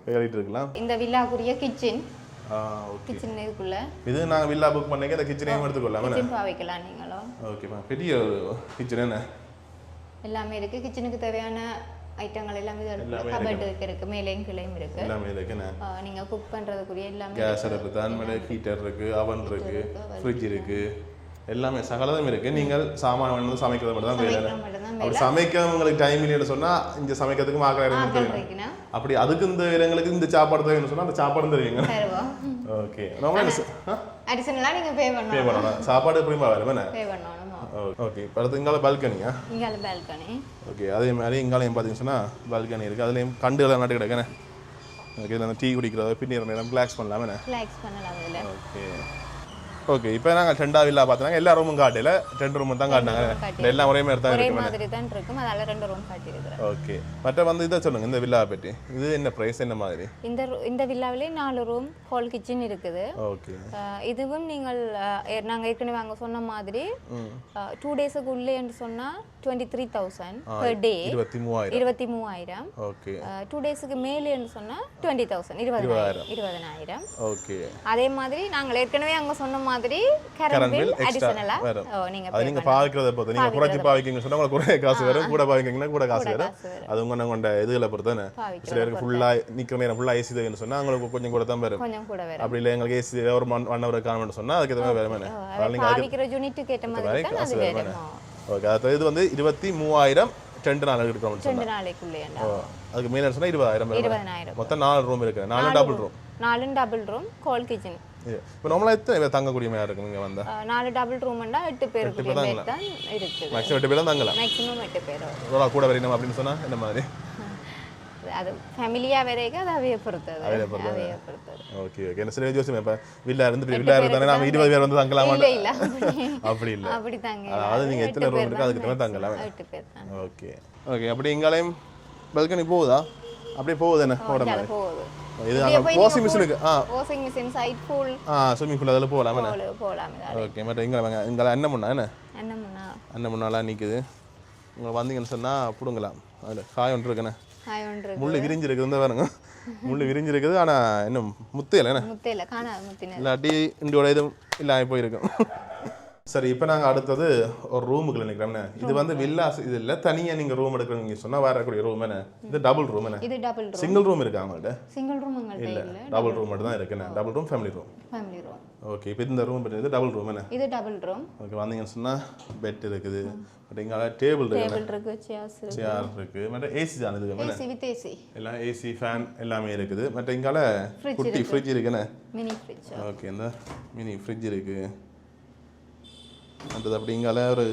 கேறிட்டு இருக்கலாம். இந்த வில்லாக்குரிய கிச்சன். ஓகே. கிச்சன் இதுக்குள்ள. இது நாங்க வில்லா புக் பண்ணேங்க, இந்த கிச்சனையும் எடுத்துக்கொள்ளலாம். கிச்சன் பாவிக்கலாம் நீங்களோ. ஓகேப்பா. பெரிய கிச்சன் என்ன? எல்லாமே இருக்கு. கிச்சனுக்கு தேவையான ஐட்டங்கள் எல்லாமே இருக்கு. கபோர்ட் இருக்கு. மேலேயும் கீழேயும் இருக்கு. எல்லாமே இருக்கு. நீங்க குக் பண்றதுக்குரிய எல்லாமே கேஸ் அடுப்பு தான், ஹீட்டர் இருக்கு, அவன் இருக்கு, ஃப்ரிட்ஜ் இருக்கு, எல்லாமே சகலதும் இருக்கு. நீங்கள் சாமான் வந்து சமைக்கிறது மட்டும் தான் வேலை. அப்படி சமைக்க உங்களுக்கு டைம் இல்லைன்னு சொன்னா இங்க சமைக்கிறதுக்கு மாக்கிற அப்படி அதுக்கு இந்த இடங்களுக்கு இந்த சாப்பாடு தேவைன்னு சொன்னா அந்த சாப்பாடு தருவீங்க. ஓகே. அடிஷனலா நீங்க பே பண்ணணும். சாப்பாடு எப்படிமா வேலை பே பண்ணணும். ஓகே. அடுத்து இங்கால பால்கனியா? இங்கால பால்கனி. ஓகே. அதே மாதிரி இங்காலையும் பார்த்தீங்கன்னு சொன்னா பால்கனி இருக்கு. அதுலேயும் கண்டுகளை நட்டு கிடக்குன்னு. ஓகே. இதில் டீ குடிக்கிறத பின்னி நேரம் ரிலாக்ஸ் பண்ணலாமே. ரிலாக்ஸ் பண்ணலாம் இதில். ஓகே. ஓகே இப்போ நாங்கள் 2 வில்லா பார்த்தாங்க எல்லா ரூமும் காட்டல 2 ரூம் தான் காட்டினாங்க எல்லாம் ஒரே மாதிரி தான் ஒரே இருக்கு மாதிரி தான் இருக்கும் அதால 2 ரூம் காட்டியிருக்கிறேன் ஓகே மற்ற வந்து இதை சொல்லுங்க இந்த வில்லா பற்றி இது என்ன பிரைஸ் என்ன மாதிரி இந்த வில்லாவிலே 4 ரூம் ஹால் கிச்சன் இருக்குது ஓகே இதுவும் நீங்கள் நாங்கள் ஏற்கனவே அங்கே சொன்ன மாதிரி 2 டேஸுக்கு உள்ளே என்று சொன்னால் 23,000 per day 23,000 ஓகே 2 டேஸுக்கு மேலே என்று சொன்னால் 20,000 20,000 ஓகே அதே மாதிரி நாங்கள் ஏற்கனவே அங்கே சொன்ன மாதிரி கரண்ட் பில் அடிஷனலா நீங்க பாவிக்கிறத பொறுத்து நீங்க குறைச்சி பாவிக்கீங்கன்னு சொன்னா உங்களுக்கு குறைய காசு வரும் கூட பாவிக்கீங்கன்னா கூட காசு வரும் அது உங்க கொண்ட இதுகளை பொறுத்தானே சிலருக்கு ஃபுல்லா நிக்கிற நேரம் ஃபுல்லா ஏசி தேவைன்னு சொன்னா உங்களுக்கு கொஞ்சம் கூட தான் வரும் கொஞ்சம் கூட வரும் அப்படி இல்லை எங்களுக்கு ஏசி ஒரு 1 hour காணணும்னு சொன்னா அதுக்கு எதுவுமே வேற நீங்க பாவிக்கிற யூனிட்டுக்கு ஏற்ற மாதிரி தான் அது வேணும் ஓகே அது இது வந்து 23,000 2 நாள் எடுக்கிறோம் 2 நாளைக்குள்ளே அதுக்கு மேல சொன்னா 20,000 மொத்தம் 4 ரூம் இருக்கு 4 double room 4 double room hall kitchen இப்போ நார்மலா எத்தனை தங்கக்கூடிய மாதிரி இருக்கு நீங்க வந்தா 4 டபுள் ரூம்னா 8 பேருக்கு தான் இருக்கு மேக்ஸிமம் 8 பேர் தான் தங்கலாம் மேக்ஸிமம் 8 பேர் ஒரு கூட வரணும் அப்படின்னு சொன்னா என்ன மாதிரி அது ஃபேமிலியா வரைக்கும் அது அவைய பொறுத்தது ஓகே ஓகே என்ன சரி ஜோசி இப்ப வில்லா இருந்தானே நாம 20 பேர் வந்து தங்கலாமா இல்ல அப்படி இல்ல அப்படி தாங்க அதாவது நீங்க எத்தனை ரூம் இருக்கு அதுக்கு தகுந்த தங்கலாம் 8 பேர் தான் ஓகே ஓகே அப்படி இங்களையும் பால்கனி போகுதா அப்படியே போகுது என்ன போற மாதிரி போகுது இது அங்க வாஷிங் மிஷின் இருக்கு washing machine side pool swimming pool அதல போலாம் போலாம் ஓகே மற்ற இங்க என்ன பண்ணா என்ன முன்னால நிக்குது உங்க வந்தீங்கன்னு சொன்னா புடுங்கலாம் அதுல காய் ஒன்று இருக்குண்ணே முள்ளு விரிஞ்சிருக்குது இந்த பாருங்க முள்ளு விரிஞ்சிருக்குது ஆனா இன்னும் முத்தையில இல்லாட்டி இண்டியோட இதுவும் இல்லாம போயிருக்கும் சரி இப்போ நாங்கள் அடுத்தது ஒரு ரூமுக்குள்ள நிற்கிறோம்ண்ணே இது வந்து வில்லாஸ் இது இல்லை தனியாக நீங்கள் ரூம் எடுக்கிறீங்க சொன்னால் வரக்கூடிய ரூம் என்ன இது டபுள் ரூம் என்ன இது டபுள் ரூம் சிங்கிள் ரூம் இருக்கா அவங்கள்ட்ட சிங்கிள் ரூம் இல்லை டபுள் ரூம் மட்டும் தான் இருக்குண்ணே double room family room okay இப்போ இந்த ரூம் இது டபுள் ரூம் என்ன இது டபுள் ரூம் ஓகே வந்தீங்கன்னு சொன்னால் பெட் இருக்குது பட் இங்கே டேபிள் இருக்கு சேர் இருக்குது மற்ற ஏசி தான் இது ஏசி வித் ஏசி எல்லாம் ஏசி ஃபேன் எல்லாமே இருக்குது மற்ற இங்கால குட்டி ஃப்ரிட்ஜ் இருக்குண்ணே மினி ஃப்ரிட்ஜ் ஓகே இந்த மினி ஃப்ரிட்ஜ் இருக்குது அடுத்தது அப்படி இங்கால ஒரு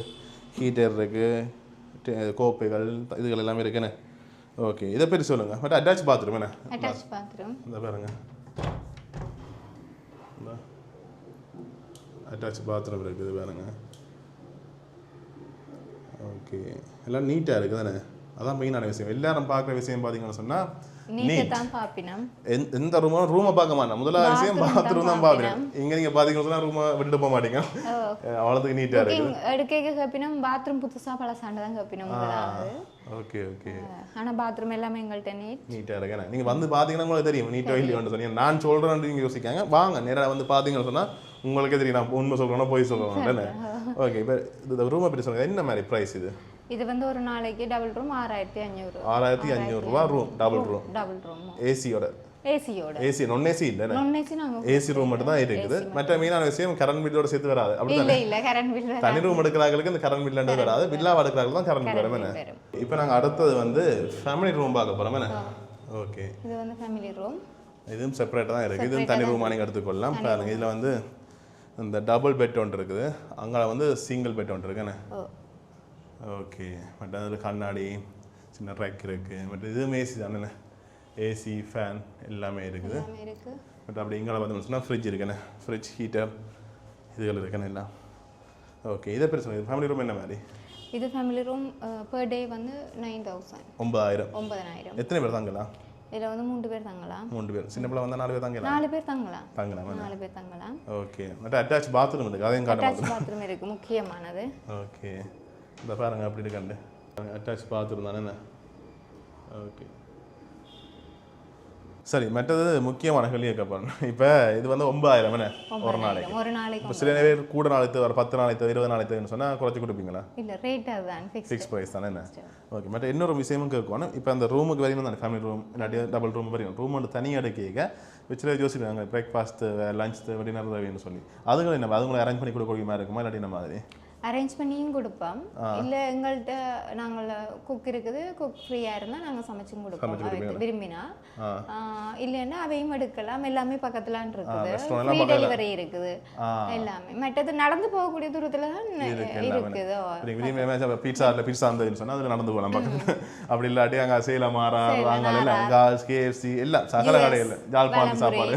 ஹீட்டர் இருக்குது கோப்பைகள் இதுகள் எல்லாமே இருக்குண்ணே ஓகே இதை பற்றி சொல்லுங்கள் பட் அட்டாச் பாத்ரூம் என்ன அட்டாச் பாத்ரூம் இந்த பாருங்க அட்டாச் பாத்ரூம் இருக்குது பாருங்க ஓகே எல்லாம் நீட்டாக இருக்குது தானே அதான் மெயினான விஷயம் எல்லாரும் பார்க்குற விஷயம் பார்த்தீங்கன்னு சொன்னால் எந்த ரூமை பார்க்க மாட்டேன் முதலாவது விஷயம் பாத்ரூம் தான் பார்க்குறேன் இங்கே நீங்கள் பார்த்தீங்கன்னு சொன்னால் ரூமை விட்டு போக மாட்டீங்க அவ்வளோதுக்கு நீட்டாக இருக்குது எடுக்க கேப்பினம் பாத்ரூம் புதுசாக பழசாண்டு தான் கேப்பினம் ஓகே ஓகே ஆனால் பாத்ரூம் எல்லாமே எங்கள்கிட்ட நீட்டாக இருக்கேன் நீங்கள் வந்து பார்த்தீங்கன்னா உங்களுக்கு தெரியும் நீட்டாக இல்லையோன்னு சொன்னீங்க நான் சொல்கிறேன் நீங்கள் யோசிக்காங்க வாங்க நேராக வந்து பார்த்தீங்கன்னு சொன்னால் உங்களுக்கே தெரியும் நான் உண்மை சொல்கிறேன்னா போய் சொல்கிறேன் ஓகே இப்போ இந்த ரூமை பற்றி சொல்லுங்கள் என்ன மாதிரி ப்ரைஸ் இது வந்து ஒரு நாளைக்கு double room 6,500 6,500 room double room ஏசியோட ஏசி நான் ஏசி இல்ல ஏசி ரூம் மட்டும் தான் இருக்குது மற்ற மெயினான விஷயம் கரண்ட் பில்லோட சேர்த்து வராது அப்படிதான் தனி ரூம் எடுக்கிறாங்களுக்கு இந்த கரண்ட் பில்லுன்றது வராது பில்லா எடுக்கிறாங்களுக்கு தான் கரண்ட் பில் வரும் என்ன இப்போ நாங்கள் அடுத்தது வந்து ஃபேமிலி ரூம் பார்க்க போகிறோம் என்ன ஓகே இது வந்து ஃபேமிலி ரூம் இதுவும் செப்பரேட்டாக தான் இருக்குது இதுவும் தனி ரூமாக நீங்கள் எடுத்துக்கொள்ளலாம் பாருங்க இதில் வந்து இந்த டபுள் பெட் ஒன்று இருக்குது அங்கே வந்து சிங்கிள் பெட் ஒன்று இருக்குண்ணே ஓகே பட் அதில் கண்ணாடி சின்ன ரேக் இருக்குது பட் இதுவும் ஏசி தானே ஏசி ஃபேன் எல்லாமே இருக்குது பட் அப்படி இங்கே பார்த்தோம்னு சொன்னால் ஃப்ரிட்ஜ் இருக்குண்ணே ஃப்ரிட்ஜ் ஹீட்டர் இதுகள் இருக்குண்ணே எல்லாம் ஓகே இதை பிரச்சனை ஃபேமிலி ரூம் என்ன மாதிரி இது ஃபேமிலி ரூம் பர் டே வந்து 9,000 9,000 எத்தனை பேர் தங்கலாம் இதில் வந்து 3 பேர் தங்கலாம் 3 பேர் சின்ன பிள்ளை வந்தால் 4 பேர் தங்கலாம் 4 பேர் தங்கலாம் ஓகே மற்ற அட்டாச் பாத்ரூம் இருக்குது அதையும் அட்டாச் பாத்ரூம் இருக்குது முக்கியமானது ஓகே இந்த பாருங்க அப்படி இருக்காண்டு அட்டாச் பாத்ரூம் தானே என்ன ஓகே சரி மற்றது முக்கியமான கேள்வி கேட்கப்பாருங்க இப்போ இது வந்து 9,000 என்ன ஒரு நாளைக்கு இப்போ சில பேர் கூட நாளைக்கு வர 10 நாளைக்கு 20 நாளைக்குன்னு சொன்னால் குறைச்சி கொடுப்பீங்களா இல்லை ரேட் அதுதான் ஃபிக்ஸ் ப்ரைஸ் தானே என்ன ஓகே மற்ற இன்னொரு விஷயமும் கேட்கணும் இப்போ அந்த ரூமுக்கு வரையும் தானே ஃபேமிலி ரூம் இல்லாட்டி டபுள் ரூம் வரையும் ரூம் வந்து தனியாக எடுக்க வச்சுல யோசிப்பாங்க பிரேக்ஃபாஸ்ட்டு லஞ்ச் டின்னர் தேவைன்னு சொல்லி அதுங்களை என்ன அதுங்களை அரேஞ்ச் பண்ணி கொடுக்க மாதிரி இருக்குமா இல்லாட்டி என்ன மாதிரி அரேஞ்ச் பண்ணியும் கொடுப்போம் இல்லை எங்கள்கிட்ட நாங்கள் குக் இருக்குது குக் ஃப்ரீயாக இருந்தால் நாங்கள் சமைச்சும் கொடுப்போம் விரும்பினா இல்லைன்னா அவையும் எடுக்கலாம் எல்லாமே பக்கத்துலான் இருக்குது ஃப்ரீ டெலிவரி இருக்குது எல்லாமே மற்றது நடந்து போகக்கூடிய தூரத்தில் தான் இருக்குது பீட்சா சொன்னால் அதில் நடந்து போகலாம் பக்கத்தில் அப்படி இல்லாட்டி அங்கே சேலம் மாறா வாங்கலாம் கேஎஃப்சி எல்லாம் சகல கடையில் ஜாழ்ப்பாணத்து சாப்பாடு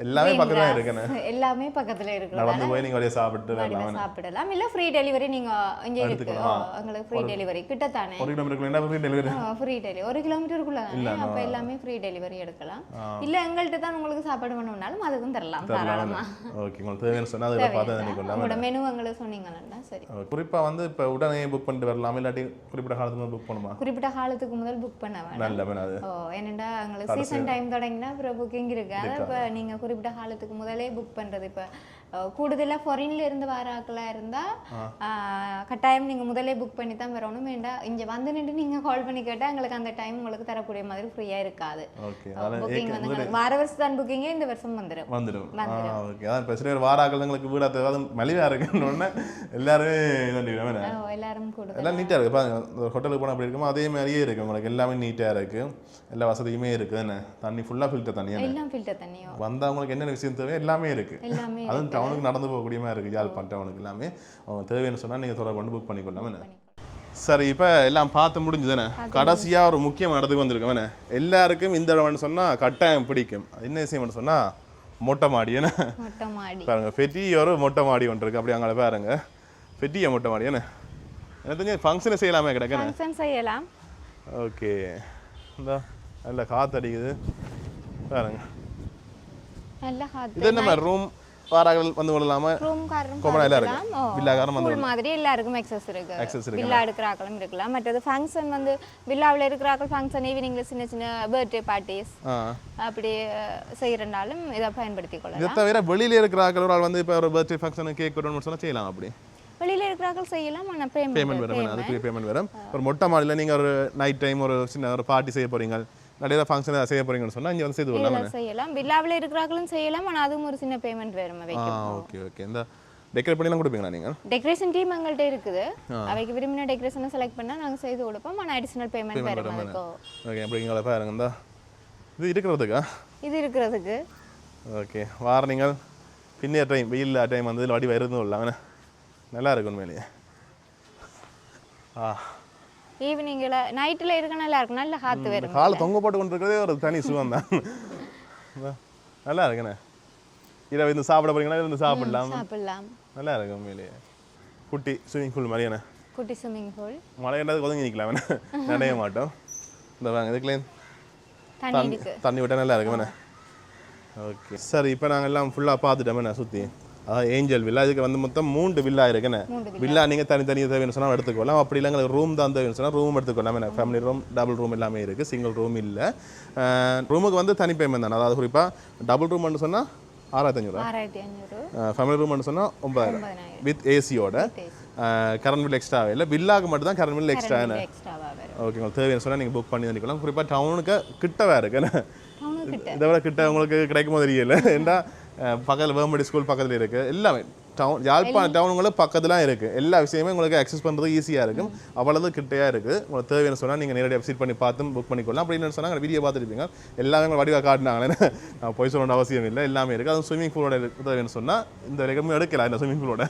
எல்லாமே பக்கத்துல தான் இருக்குண்ணே. எல்லாமே பக்கத்துல இருக்கு. நடந்து போய் நீங்க வழியா சாப்பிட்டு வரலாம். சாப்பிடலாம். இல்ல ஃப்ரீ டெலிவரி நீங்க இங்க இருக்கு. உங்களுக்கு ஃப்ரீ டெலிவரி கிட்டத்தானே. 1 கிலோமீட்டருக்கு என்ன ஃப்ரீ டெலிவரி? ஃப்ரீ டெலிவரி 1 கிலோமீட்டருக்குள்ள தானே. அப்ப எல்லாமே ஃப்ரீ டெலிவரி எடுக்கலாம். இல்ல எங்கள்ட்ட தான் உங்களுக்கு சாப்பாடு வேணும்னாலும் அதுக்கும் தரலாம் தாராளமா. ஓகே, உங்களுக்கு தேவையான சொன்னா அதை பார்த்து நினைக்கலாம். உங்களோட மெனு உங்களுக்கு சொன்னீங்கன்னா சரி. குறிப்பா வந்து இப்ப உடனே புக் பண்ணிட்டு வரலாம், இல்லாட்டி குறிப்பிட்ட காலத்துக்கு முதல் புக் பண்ணுமா? குறிப்பிட்ட காலத்துக்கு முதல் புக் பண்ண வேண்டாம். நல்ல வேணும் அது. என்னடா உங்களுக்கு சீசன் டைம் தொடங்கினா அப்புறம் புக்கிங் இருக்கு. இப்போ நீங்க குறிப்பிட்ட காலத்துக்கு முதலே புக் பண்றது. இப்போ கூடுதலாக ஃபாரின்ல இருந்து வர ஆட்களாக இருந்தா கட்டாயம் நீங்க முதலே புக் பண்ணி தான் வரணும். வேண்டாம் இங்க வந்து நின்று நீங்க கால் பண்ணி கேட்டா எங்களுக்கு அந்த டைம் உங்களுக்கு தரக்கூடிய மாதிரி ஃப்ரீயா இருக்காது. புக்கிங் வந்து வார வருஷம் தான் புக்கிங்கே இந்த வருஷம் வந்துடும். ஓகே, அதான் பிரச்சனை. வார ஆட்களுங்களுக்கு வீடு அது மலிவா இருக்குன்னு எல்லாருமே எல்லாரும் கூட எல்லாம் நீட்டா இருக்கு. பாருங்க, ஹோட்டலுக்கு போனால் அப்படி இருக்குமோ அதே மாதிரியே இருக்கு. உங்களுக்கு எல்லாமே நீட்டா இருக்கு, எல்லா வசதியுமே இருக்குது. என்ன தண்ணி ஃபுல்லா ஃபில்டர் தண்ணி, எல்லாம் ஃபில்டர் தண்ணியோ வந்தவங்களுக்கு என்ன விஷயம் தேவை எல்லாமே இருக்கு. எல்லாமே அதுவும் டவுனுக்கு நடந்து போகக்கூடிய மாதிரி இருக்கு. யாழ்ப்பாணம் டவுனுக்கு எல்லாமே தேவைன்னு சொன்னா நீங்க தொடர்பு கொண்டு புக் பண்ணிக்கொள்ளலாம். சரி, இப்போ எல்லாம் பார்த்து முடிஞ்சுதானே. கடைசியா ஒரு முக்கியமான இடத்துக்கு வந்திருக்கோம். எல்லாருக்கும் இந்த இடம்னு சொன்னா கட்டாயம் பிடிக்கும். என்ன விஷயம்னு சொன்னா மொட்டை மாடி. என்ன மொட்டை மாடி பாருங்க, பெட்டி ஒரு மொட்டை மாடி ஒன்று இருக்கு. அப்படி அங்கே பாருங்க, பெட்டிய மொட்டை மாடி. என்ன எனக்கு தெரிஞ்சு ஃபங்க்ஷனை செய்யலாமே கிடக்கு. ஃபங்க்ஷன் செய்யலாம். ஓகே, இந்த நல்ல காற்று அடிக்குது பாருங்க. நல்ல காற்று. இது என்ன ரூம் வாராக்கள் வந்து கொள்ளலாமா? ரூம் காரணம் வில்லாக்காரம் வந்து மாதிரி எல்லாருக்கும் எக்ஸஸ் இருக்கு. வில்லா எடுக்கிறாக்களும் இருக்கலாம். மற்றது ஃபங்க்ஷன் வந்து வில்லாவில் இருக்கிறாக்கள் ஃபங்க்ஷன் ஈவினிங்ல சின்ன சின்ன பர்த்டே பார்ட்டிஸ் அப்படி செய்யறனாலும் இதை பயன்படுத்திக் கொள்ளலாம். இதை தவிர வெளியில இருக்கிறாக்கள் ஒரு ஆள் வந்து இப்போ ஒரு பர்த்டே ஃபங்க்ஷன் கேக் கொண்டு சொன்னா செய்யலாம். அப்படி வெளியில இருக்கிறாக்கள் செய்யலாம். ஆனால் பேமெண்ட் வரும், அதுக்கு பேமெண்ட் வரும். ஒரு மொட்டை மாடியில் நீங்கள் ஒரு நைட் டைம் ஒரு சின்ன ஒரு பார்ட்டி செய்ய போறீங்க, நிறைய ஃபங்க்ஷன் செய்ய போறீங்கன்னு சொன்னா இங்க வந்து செய்து செய்யலாம். வில்லாவில் இருக்கிறார்களும் செய்யலாம். ஆனால் அதுவும் ஒரு சின்ன பேமெண்ட் வரும். Okay okay. இந்த டெக்கரேட் பண்ணிலாம் கொடுப்பீங்களா நீங்க? டெக்கரேஷன் டீம் எங்கள்கிட்ட இருக்குது. அவைக்கு விரும்பின டெக்கரேஷனை செலக்ட் பண்ணா நாங்க செய்து கொடுப்போம். ஆனால் அடிஷனல் பேமெண்ட் வரும். ஓகே, அப்படி இங்கே பாருங்க. இந்த இது இருக்கிறதுக்கா? இது இருக்கிறதுக்கு. ஓகே, வார நீங்கள் பின்னைய டைம் வெயில் டைம் வந்து வாடி வருதுன்னு சொல்லலாம். நல்லா இருக்கும் உண்மையிலேயே. ஈவினிங்கில் நைட்டில் இருக்க நல்லா இருக்கும். நல்ல காற்று வரும். காலை தொங்க போட்டு கொண்டு இருக்கிறதே ஒரு தனி சுகம் தான். நல்லா இருக்குண்ணே. இரவு இந்த சாப்பிட போறீங்கன்னா இருந்து சாப்பிடலாம். நல்லா இருக்கும் உண்மையிலேயே. குட்டி ஸ்விம்மிங் பூல் மாதிரியானே. குட்டி ஸ்விம்மிங் பூல். மழை என்னது கொதங்கி நிற்கலாம், நனைய மாட்டோம். இந்த வாங்க இதுக்குள்ளே தண்ணி விட்டால் நல்லா இருக்குமே. ஓகே சரி, இப்போ நாங்கள் எல்லாம் ஃபுல்லாக பார்த்துட்டோமே சுற்றி. அதாவது ஏஞ்சல் வில்லா. இதுக்கு வந்து மொத்தம் 3 வில்லா இருக்குன்னு. வில்லா நீங்கள் தனித்தனியாக தேவைன்னு சொன்னால் எடுத்துக்கலாம். அப்படி இல்லைங்க ரூம் தான் தேவைன்னு சொன்னால் ரூம் எடுத்துக்கலாம். ஃபேமிலி ரூம், டபுள் ரூம் எல்லாமே இருக்குது. சிங்கிள் ரூம் இல்லை. ரூமுக்கு வந்து தனி பேமெண்ட் தானே. அதாவது குறிப்பாக டபுள் ரூம்னு சொன்னால் 6500, ஃபேமிலி ரூம்னு சொன்னால் 9000 வித் ஏசியோட. கரண்ட் பில் எக்ஸ்ட்ரா இல்லை, வில்லாவுக்கு மட்டும் தான் கரண்ட் பில் எக்ஸ்ட்ரா. ஓகே, உங்களுக்கு தேவைன்னு சொன்னால் நீங்கள் புக் பண்ணி தந்துக்கலாம். குறிப்பாக டவுனுக்கு கிட்டவே இருக்குன்னு. இதை விட கிட்ட உங்களுக்கு கிடைக்குமோ தெரியல. ஏன்னா பக்கத்தில் வேம்படி ஸ்கூல் பக்கத்தில் இருக்குது. எல்லாமே டவுன் யாழ்ப்பாணம் டவுனுங்களும் பக்கத்துலாம் இருக்குது. எல்லா விஷயமே உங்களுக்கு அக்சஸ் பண்ணுறது ஈஸியாக இருக்கும். அவ்வளவு கிட்டையாக இருக்குது. உங்களுக்கு தேவைன்னு சொன்னால் நீங்கள் நேரடியாக விசிட் பண்ணி பார்த்து புக் பண்ணிக்கொள்ளலாம். அப்படின்னு சொன்னால் வீடியோ பார்த்துருப்பீங்க. எல்லாமே உங்களை வடிவாக காட்டினாங்களே, நான் போய் சொல்லணும் அவசியம் இல்லை. எல்லாமே இருக்குது. அதுவும் ஸ்விம்மிங் பூலோட தேவைன்னு சொன்னால் இந்த வரைக்கும் எடுக்கலாம். இந்த ஸ்விம்மிங் பூலோட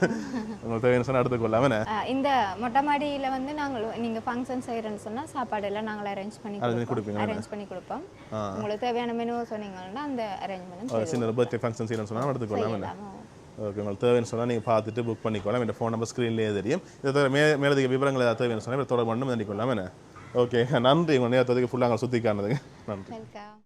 உங்களுக்கு தேவைன்னு சொன்னால் எடுத்துக்கொள்ளாமே. இந்த மொட்டை மாடியில் வந்து நாங்கள் நீங்கள் ஃபங்க்ஷன் செய்கிறேன்னு சொன்னால் சாப்பாடு எல்லாம் நாங்கள் அரேஞ்ச் பண்ணி கொடுப்போம். உங்களுக்கு தேவையான மெனு சொன்னீங்கன்னா அந்த அரேஞ்ச்மெண்ட் சின்ன பர்த்டே ஃபங்க்ஷன் செய்யணும்னு சொன்னால் எடுத்துக்கொள்ளாமே. ஓகே, உங்களுக்கு தேவைன்னு சொன்னால் நீங்கள் பார்த்துட்டு புக் பண்ணிக்கொள்ளலாம். இந்த ஃபோன் நம்பர் ஸ்க்ரீன்லேயே தெரியும். இதை தவிர மேலதிக விவரங்கள் ஏதாவது தேவைன்னு சொன்னால் தொடர்பு பண்ணி பண்ணிக்கொள்ளாமே. ஓகே, நன்றி. உங்கள் நேரத்துக்கு ஃபுல்லாக சுற்றி காணதுக்கு நன்றி.